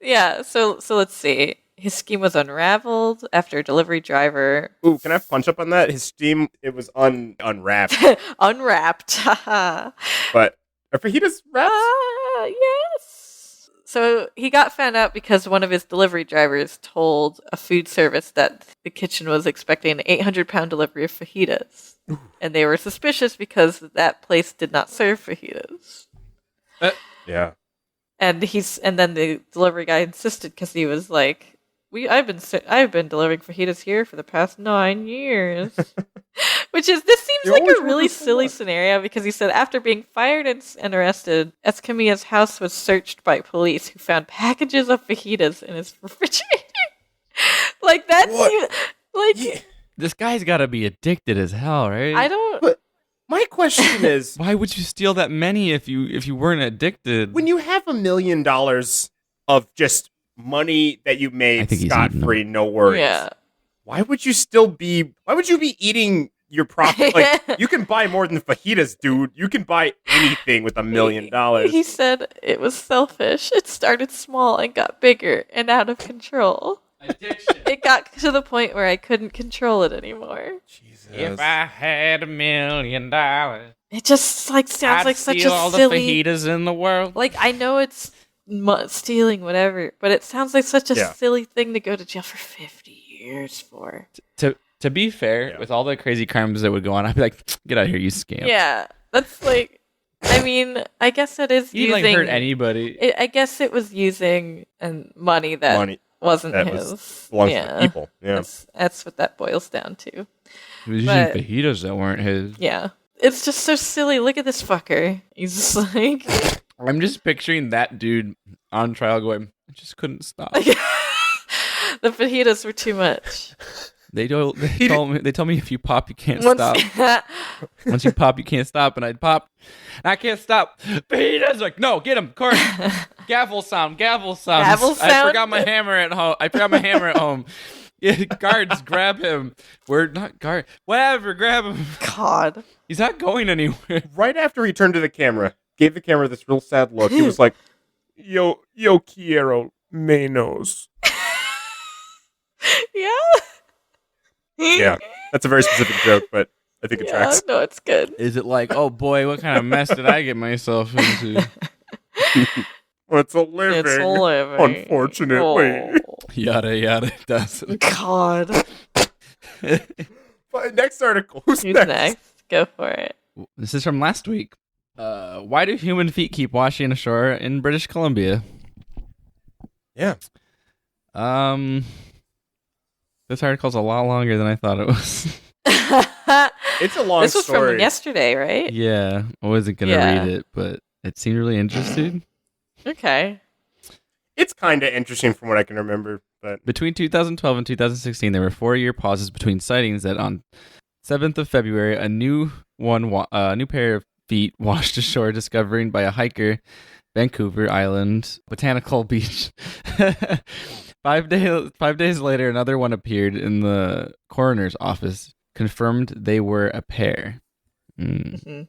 Yeah. So let's see. His scheme was unraveled after a delivery driver. Ooh, can I punch up on that? His scheme, it was unwrapped. Unwrapped. But are fajitas wrapped? Yes. So he got found out because one of his delivery drivers told a food service that the kitchen was expecting an 800-pound delivery of fajitas. And they were suspicious because that place did not serve fajitas. Yeah. And then the delivery guy insisted because he was like, I've been delivering fajitas here for the past 9 years. This seems like a really silly scenario because he said after being fired and arrested, Escamilla's house was searched by police who found packages of fajitas in his refrigerator. Like that's This guy's got to be addicted as hell, right? I don't. But my question is, why would you steal that many if you weren't addicted? when you have $1 million of just money that you made scot-free, no worries. Yeah. Why would you be eating your profit? Like, you can buy more than fajitas, dude. You can buy anything with $1 million. He said it was selfish. It started small and got bigger and out of control. Addiction. It got to the point where I couldn't control it anymore. Jesus. If I had $1 million, It just like sounds I'd like such steal a all silly. the fajitas in the world. Like I know it's stealing, whatever, but it sounds like such a silly thing to go to jail for 50 years for. To be fair, with all the crazy crimes that would go on, I'd be like, get out of here, you scamp. Yeah, that's like. I mean, I guess it is You using. like hurt anybody. I guess it was using money that wasn't his. Belongs to the people. Yeah. That's what that boils down to. He was using fajitas that weren't his. Yeah. It's just so silly. Look at this fucker. He's just like... I'm just picturing that dude on trial going, I just couldn't stop. The fajitas were too much. They tell me if you pop, you can't stop. Once you pop, you can't stop. And I'd pop. I can't stop. Fajitas. Like, no, get him. Court. Gavel sound. Gavel I sound? forgot my hammer at home. Yeah, guards, grab him. We're not guard. Whatever, grab him. God. He's not going anywhere. Right after he turned to the camera, gave the camera this real sad look, he was like, yo quiero menos. Yeah. Yeah, that's a very specific joke, but I think it tracks. No, it's good. Is it like, oh boy, what kind of mess did I get myself into? It's a living. Unfortunately. Oh. Yada yada does it. God. Next article. Who's next? Go for it. This is from last week. Why do human feet keep washing ashore in British Columbia? Yeah. This article's a lot longer than I thought it was. It's a long story. This was from yesterday, right? Yeah, I wasn't going to read it, but it seemed really interesting. Okay. It's kind of interesting from what I can remember. But between 2012 and 2016, there were 4-year pauses between sightings that on 7th of February, a new pair of feet washed ashore, discovering by a hiker, Vancouver Island Botanical Beach. 5 days later, another one appeared in the coroner's office, confirmed they were a pair. Mm-hmm.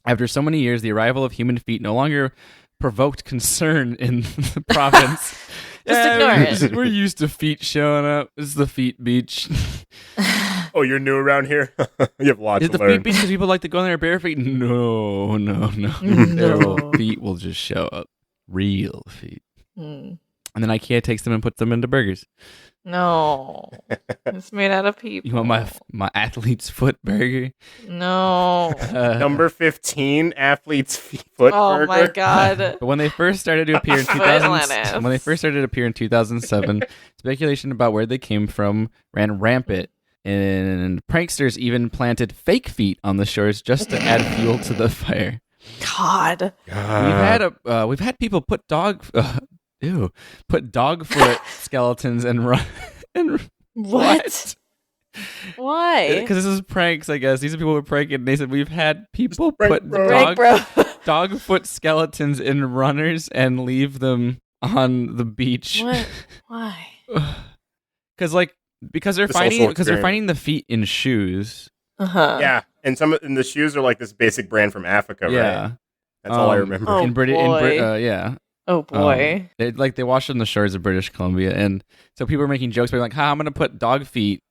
After so many years, the arrival of human feet no longer provoked concern in the province. Just ignore it. We're used to feet showing up. This is the feet beach. Oh, you're new around here? You have lots to learn. Is the feet beach because people like to go in there bare feet? No. Their feet will just show up. Real feet. Mm. And then IKEA takes them and puts them into burgers. No. It's made out of people. You want my athlete's foot burger? No. Number 15, athlete's foot burger. Oh my god. But when they first started to appear in 2007, speculation about where they came from ran rampant, and pranksters even planted fake feet on the shores just to add fuel to the fire. God. We've had people put dog foot skeletons and run. What? Why? Because this is pranks, I guess. These are people who were pranking. And they said we've had people put dog. Bro. dog foot skeletons in runners and leave them on the beach. What? Why? Because they're finding the feet in shoes. Yeah, and the shoes are like this basic brand from Africa, right? That's all I remember. Oh, Yeah. Oh boy. They wash on the shores of British Columbia, and so people are making jokes about like, I'm gonna put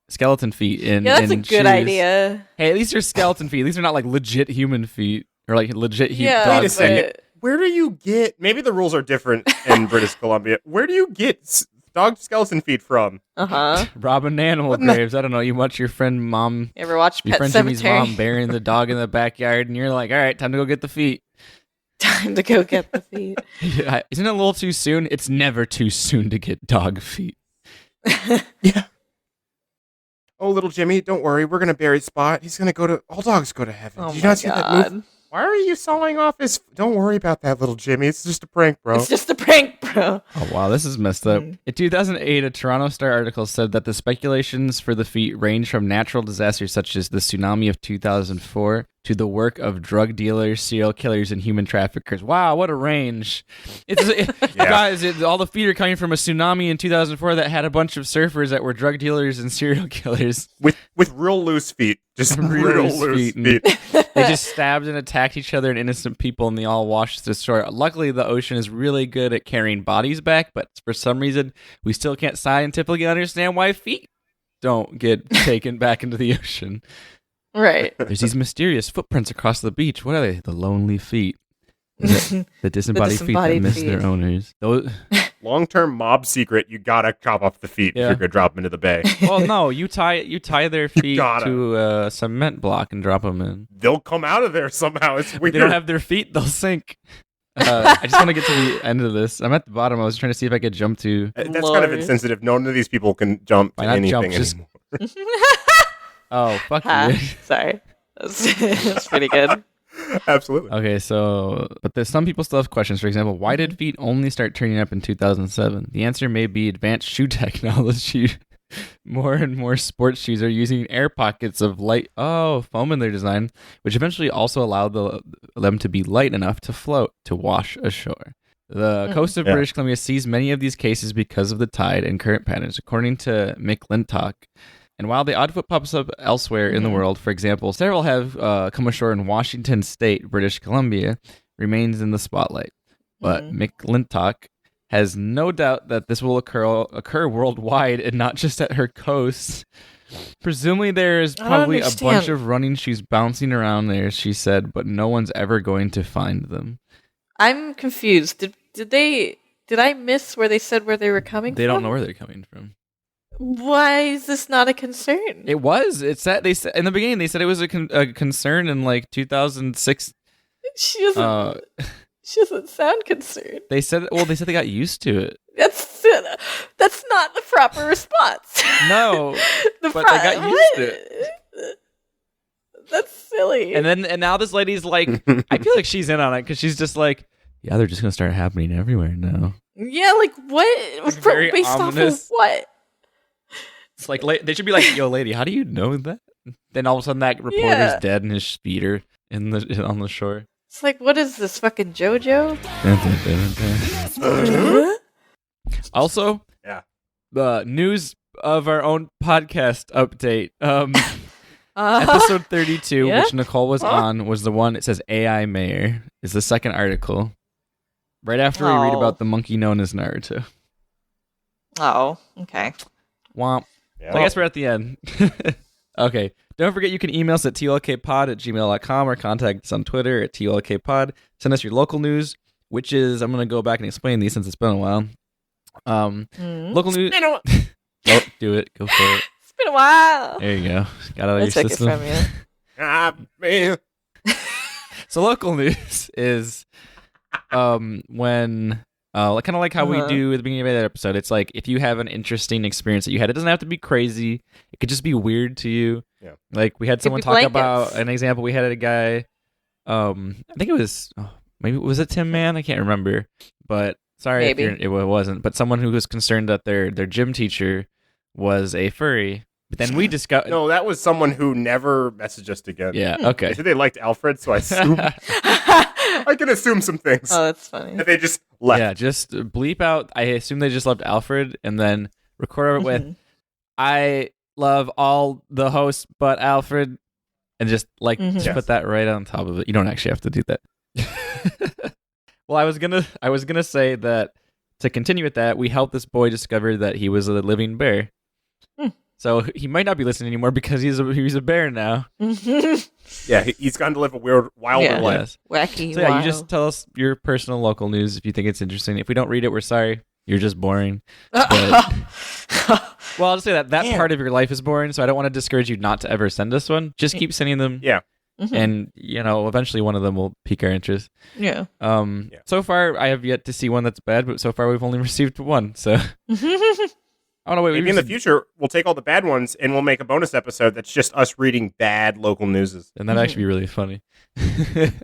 skeleton feet in. Yeah, that's a good shoes. idea. Hey, at least they're skeleton feet. These are not like legit human feet or like legit dog Wait a second. feet. Where do you get? Maybe the rules are different in British Columbia. Where do you get dog skeleton feet from? Robbing animal graves. I don't know. You watch your friend mom. You ever watch Your Pet friend Cemetery? Jimmy's mom burying the dog in the backyard, and you're like, all right, time to go get the feet. Time to go get the feet. Yeah, isn't it a little too soon? It's never too soon to get dog feet. Yeah. Oh, little Jimmy, don't worry. We're gonna bury Spot. He's gonna all dogs go to heaven. Oh Did you my not see that movie? Why are you sawing off his? Don't worry about that, little Jimmy. It's just a prank, bro. It's just a prank, bro. Oh, wow, this is messed up. In 2008, a Toronto Star article said that the speculations for the feet range from natural disasters such as the tsunami of 2004 to the work of drug dealers, serial killers, and human traffickers. Wow, what a range. Guys, all the feet are coming from a tsunami in 2004 that had a bunch of surfers that were drug dealers and serial killers. With real loose feet. Just real loose feet. They just stabbed and attacked each other and innocent people, and they all washed to shore. Luckily, the ocean is really good at carrying bodies back, but for some reason, we still can't scientifically understand why feet don't get taken back into the ocean. Right. There's these mysterious footprints across the beach. What are they? The lonely feet. The disembodied feet that miss their owners. Those... Long-term mob secret, you gotta chop off the feet if you're gonna drop them into the bay. Well, no, you tie their feet to a cement block and drop them in. They'll come out of there somehow. It's weird. They don't have their feet, they'll sink. I just want to get to the end of this. I'm at the bottom. I was trying to see if I could jump to... That's kind of insensitive. None of these people can jump to anything anymore. Oh, fuck you. Sorry. That's pretty good. Absolutely. Okay, but some people still have questions. For example, why did feet only start turning up in 2007? The answer may be advanced shoe technology. More and more sports shoes are using air pockets of foam in their design, which eventually also allowed them to be light enough to float to wash ashore. The coast of British Columbia sees many of these cases because of the tide and current patterns, according to McClintock. And while the odd foot pops up elsewhere in the world, for example, several have come ashore in Washington State, British Columbia, remains in the spotlight. But McClintock has no doubt that this will occur worldwide and not just at her coast. Presumably there is probably a bunch of running shoes bouncing around there, she said, but no one's ever going to find them. I'm confused. Did I miss where they said where they were coming from? They don't know where they're coming from. Why is this not a concern? It was. They said in the beginning. They said it was a concern in like 2006. She doesn't sound concerned. They said they got used to it. That's not the proper response. No, but they got used to it. That's silly. And now this lady's like, I feel like she's in on it because she's just like, yeah, they're just gonna start happening everywhere now. Yeah, like what? Very based ominous. off of what? It's like they should be like, yo, lady, how do you know that? Then all of a sudden, that reporter's dead and his speeder on the shore. It's like, what is this fucking JoJo? Also, the news of our own podcast update. Episode 32, which Nicole was on, was the one. It says AI Mayor is the second article. Right after we read about the monkey known as Naruto. Oh, okay. Womp. Yeah. So I guess we're at the end. Okay. Don't forget you can email us at tlkpod@gmail.com or contact us on Twitter at tlkpod. Send us your local news, which is, I'm going to go back and explain these since it's been a while. Local news. Oh, do it. Go for it. It's been a while. There you go. Got out of your system. It from you. Man. So local news is when... kind of like how we do at the beginning of that episode. It's like if you have an interesting experience that you had, it doesn't have to be crazy. It could just be weird to you. Yeah. Like we had someone talk about an example. We had a guy, I think it was, maybe was it Tim Man? I can't remember. But sorry if it wasn't. But someone who was concerned that their gym teacher was a furry But then we discovered. No, that was someone who never messaged us again. Yeah. Okay. They said they liked Alfred, so I can assume some things. Oh, that's funny. That they just left. Yeah, just bleep out. I assume they just loved Alfred, and then record it with, "I love all the hosts but Alfred," and just put that right on top of it. You don't actually have to do that. Well, I was gonna say that to continue with that, we helped this boy discover that he was a living bear. So he might not be listening anymore because he's a bear now. Yeah, he's gone to live a wilder life. Yes. Wacky. So yeah, you just tell us your personal local news if you think it's interesting. If we don't read it, we're sorry. You're just boring. But, well, I'll just say that part of your life is boring, so I don't want to discourage you not to ever send us one. Just keep sending them. Yeah. And, eventually one of them will pique our interest. Yeah. So far, I have yet to see one that's bad, but so far we've only received one, so... Oh, no, wait. Maybe in the future, we'll take all the bad ones and we'll make a bonus episode that's just us reading bad local newses. And that'd actually be really funny. And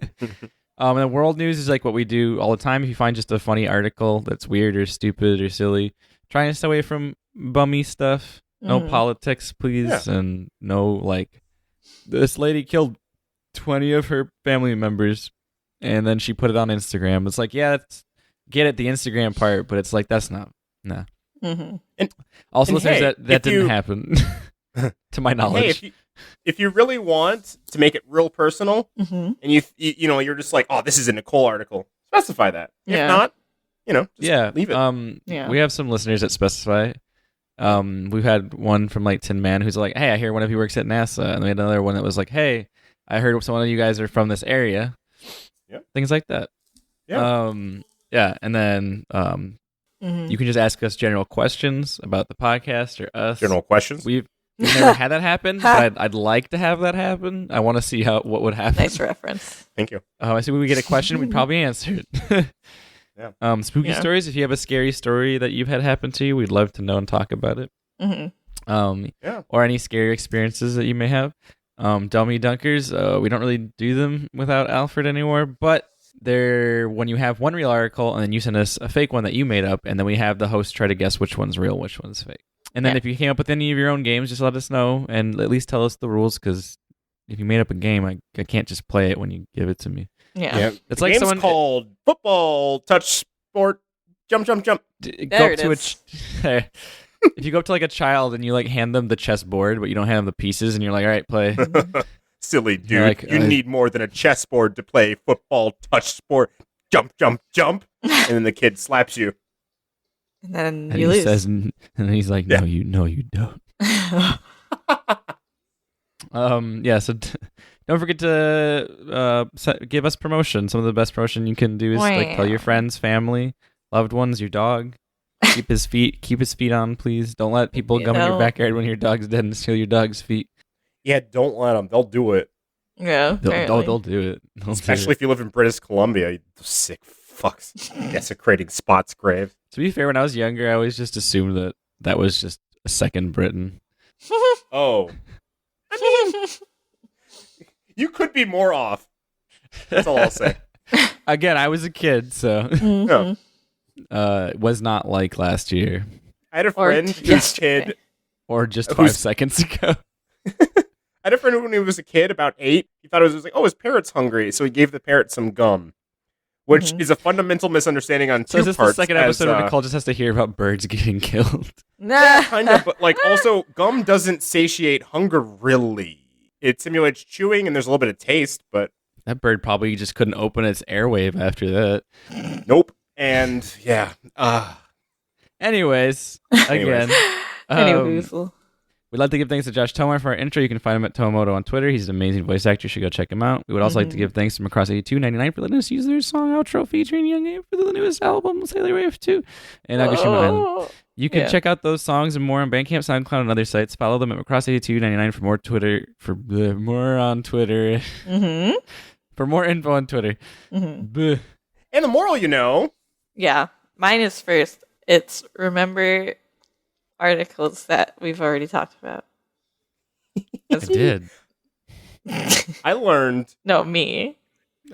the world news is like what we do all the time. If you find just a funny article that's weird or stupid or silly, trying to stay away from bummy stuff. No politics, please. Yeah. And no, this lady killed 20 of her family members and then she put it on Instagram. It's like, yeah, get it, the Instagram part, but it's like, that's not, nah. And listeners, hey, that didn't happen, to my knowledge. Hey, if you really want to make it real personal, and you're just like, oh, this is a Nicole article, specify that. If not, just leave it. We have some listeners that specify. We've had one from Tin Man who's like, hey, I hear one of you works at NASA, and we had another one that was like, hey, I heard some of you guys are from this area. Yeah, things like that. Yeah. And then you can just ask us general questions about the podcast or us. General questions? We've never had that happen, but I'd like to have that happen. I want to see what would happen. Nice reference. Thank you. I see when we get a question, we'd probably answer it. Yeah. Spooky stories. If you have a scary story that you've had happen to you, we'd love to know and talk about it. Or any scary experiences that you may have. Dummy Dunkers. We don't really do them without Alfred anymore, but when you have one real article and then you send us a fake one that you made up, and then we have the host try to guess which one's real, which one's fake. And then if you came up with any of your own games, just let us know and at least tell us the rules, because if you made up a game, I can't just play it when you give it to me. Yeah. It's the like game's called football, touch, sport, jump. There it is. If you go up to a child and you hand them the chessboard, but you don't hand them the pieces, and you're like, all right, play. Silly dude. You need more than a chessboard to play football, touch, sport, jump. And then the kid slaps you. And then you lose. And then he's like, no, you don't. So don't forget to give us promotion. Some of the best promotion you can do is tell your friends, family, loved ones, your dog. Keep his feet on, please. Don't let people come in your backyard when your dog's dead and steal your dog's feet. Yeah, don't let them. They'll do it. Yeah, they'll do it. Especially if you live in British Columbia, you sick fucks desecrating Spot's grave. To be fair, when I was younger, I always just assumed that was just a second Britain. Oh. I mean, you could be more off. That's all I'll say. Again, I was a kid, so it was not like last year. I had a friend whose kid... Or just 5 seconds ago. I had a friend when he was a kid, about 8. He thought it was like, his parrot's hungry, so he gave the parrot some gum, which is a fundamental misunderstanding on two parts. So is this the second episode where Nicole just has to hear about birds getting killed? Yeah, kind of, but also, gum doesn't satiate hunger, really. It simulates chewing, and there's a little bit of taste, but... That bird probably just couldn't open its airwave after that. Nope. And, Anyways, again... We'd like to give thanks to Josh Tomar for our intro. You can find him at Tomomoto on Twitter. He's an amazing voice actor. You should go check him out. We would also like to give thanks to Macross8299 for letting us use their song outro featuring Young A for the newest album, Sailor Wave 2, and Agashima Island. You can check out those songs and more on Bandcamp, SoundCloud, and other sites. Follow them at Macross8299 for more Twitter, more on Twitter. For more info on Twitter. And the moral, Yeah, mine is first. It's remember articles that we've already talked about. I did. I learned. No, me.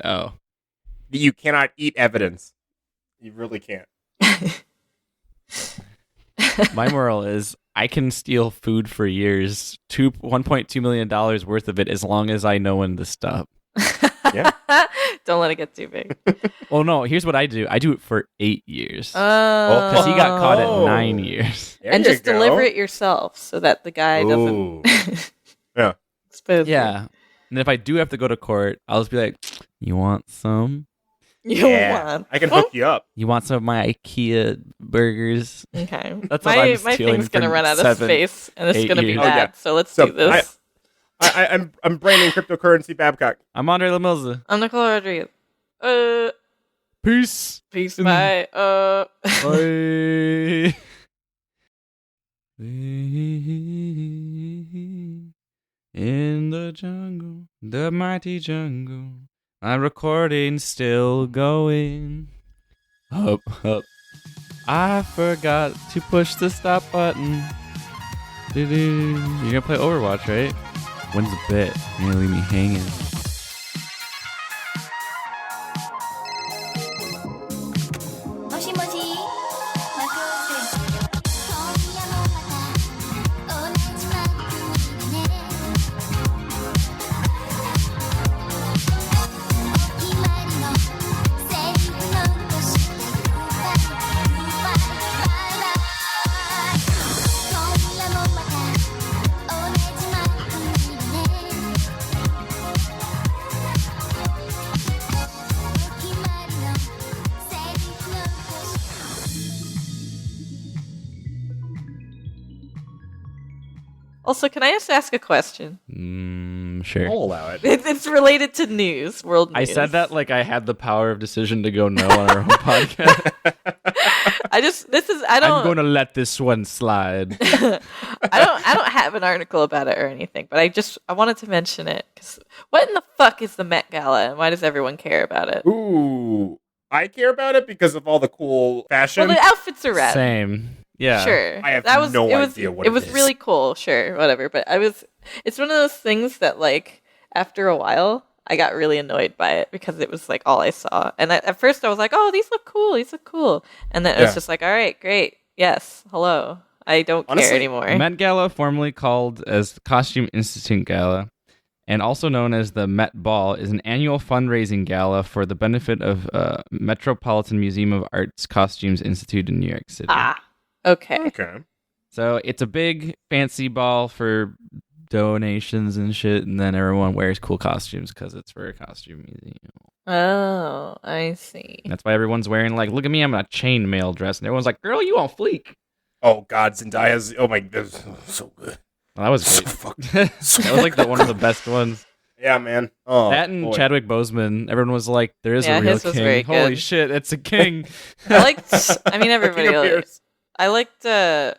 Oh. That you cannot eat evidence. You really can't. My moral is I can steal food for years, $1.2 million worth of it, as long as I know when to stop. Yeah. Don't let it get too big. Well, no, here's what I do. I do it for 8 years. Oh. Because he got caught at Oh. 9 years. There And you just go. deliver it yourself so that the guy Ooh. doesn't Yeah. expose Yeah. And if I do have to go to court, I'll just be like, you want some? you. Yeah. Want. I can hook you up. You want some of my IKEA burgers? Okay. That's what my I'm stealing thing's gonna for run out of 7, space and it's 8 gonna be years. Oh, bad. yeah. So let's So, do this. I'm branding cryptocurrency Babcock. I'm Andre Lamilza. I'm Nicole Rodriguez. Peace. Peace. Bye. Bye. In the jungle, the mighty jungle, my recording still going. Up, up. I forgot to push the stop button. Doo-doo. You're gonna play Overwatch, right? When's the bet? You're gonna leave me hanging. もしもし、マクロス。今夜もまた同じマックにね。お決まりのセリフ残してグッバイ、グッバイ、バイバイ。今夜もまた同じマックにね。お決まりのセリフ残して Also, can I just ask a question? Sure. I'll allow it. It's related to news, world news. I said that like I had the power of decision to go no on our own podcast. I don't I'm going to let this one slide. I don't have an article about it or anything, but I wanted to mention it because what in the fuck is the Met Gala and why does everyone care about it? Ooh. I care about it because of all the cool fashion. Well, the outfits are rad. Same. Yeah. Sure. I have no it was, idea what it it was is. really cool. Sure, whatever. But it's one of those things that like after a while I got really annoyed by it because it was like all I saw. And at first I was like, oh, these look cool. And then it was Yeah. just like, all right, great. Yes. Hello. I don't Honestly, care anymore. Met Gala, formerly called as the Costume Institute Gala, and also known as the Met Ball, is an annual fundraising gala for the benefit of Metropolitan Museum of Art's Costumes Institute in New York City. Okay. Okay. So it's a big fancy ball for donations and shit, and then everyone wears cool costumes because it's for a costume museum. Oh, I see. That's why everyone's wearing like, look at me, I'm in a chainmail dress, and everyone's like, girl, you on fleek. Oh God, Zendaya's. Oh my, that's so good. Well, that was So great. fucking. That was like one of the best ones. Yeah, man. Oh, That and boy. Chadwick Boseman, everyone was like, there is Yeah, a real his was king. very Holy good. shit, it's a king. I mean, everybody. King appears. I liked the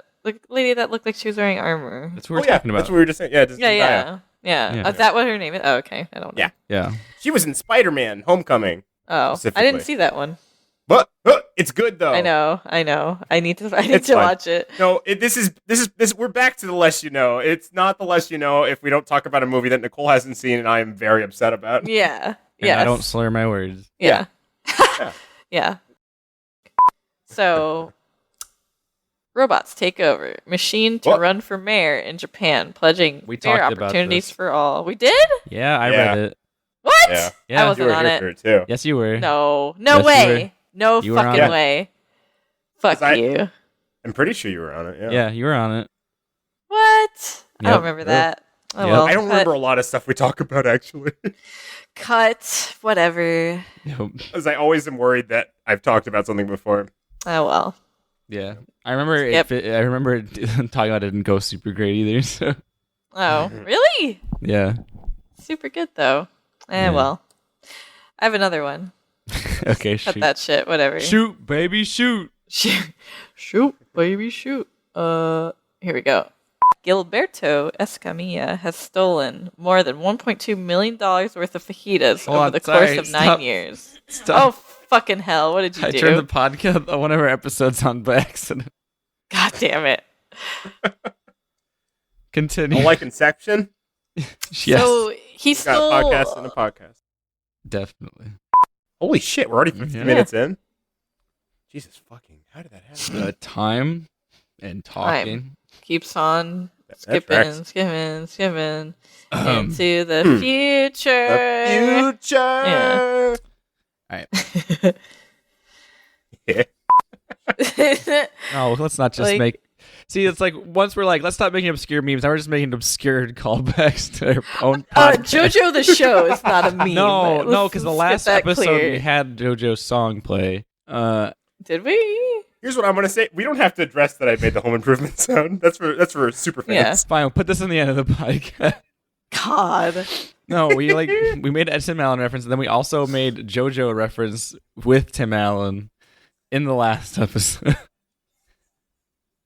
lady that looked like she was wearing armor. That's what we're Oh, yeah, talking about. that's what we were just saying. Yeah, just Yeah, Zendaya. yeah. Yeah. Is that what her name is? Oh, okay. I don't know. Yeah. Yeah. She was in Spider-Man: Homecoming. Oh, I Specifically. didn't see that one. But it's good though. I know. I need to. I need It's to fine. watch it. No, this is. We're back to the less you know. It's not the less you know if we don't talk about a movie that Nicole hasn't seen, and I am very upset about. Yeah. And Yeah. I don't slur my words. Yeah. Yeah. Yeah. So, robots take over. Machine to What? run for mayor in Japan, pledging We fair talked about opportunities this. for all. We did? Yeah, I Yeah. read it. What? Yeah. Yeah. I You wasn't were on here it. for it too. Yes, you were. No Yes, you way. No You were on fucking it. way. Fuck 'Cause I- you. I'm pretty sure you were on it. Yeah. Yeah, you were on it. What? I Yep. don't remember that. Oh Yep. well. I don't cut, remember a lot of stuff we talk about actually, Cut. Whatever. Yep. because I always am worried that I've talked about something before. Oh well. Yeah. I remember Skip. I remember talking about it didn't go super great either, so Oh, really? yeah. Super good though. Yeah. Well. I have another one. Okay, Cut shoot. that shit. Whatever. Shoot, baby, shoot. Shoot, baby, shoot. Here we go. Gilberto Escamilla has stolen more than $1.2 million worth of fajitas Hold over on, the sorry, course of stop. 9 years. Oh, Stop. fucking hell. What did you I do? turned the podcast one of our episodes on by accident. God damn it. Continue. Like Inception, Yes, So he got a stole. podcast and a podcast. definitely. Holy shit, we're already 50 Yeah. minutes in. Jesus fucking, how did that happen? Time and talking. keeps on tracks. skipping into the The future. future. All right. Yeah. No, let's not just Like- make. See, it's like once we're like, let's stop making obscure memes. Now we're just making obscure callbacks to their own podcast. JoJo the show is not a meme. No, Let's because the get last that episode clear. we had JoJo's song play. Did we? Here's what I'm gonna say. We don't have to address that I made the home improvement sound. That's for super fans. Yeah. It's fine. We'll put this in the end of the podcast. God. No, we made a Tim Allen reference, and then we also made JoJo reference with Tim Allen in the last episode.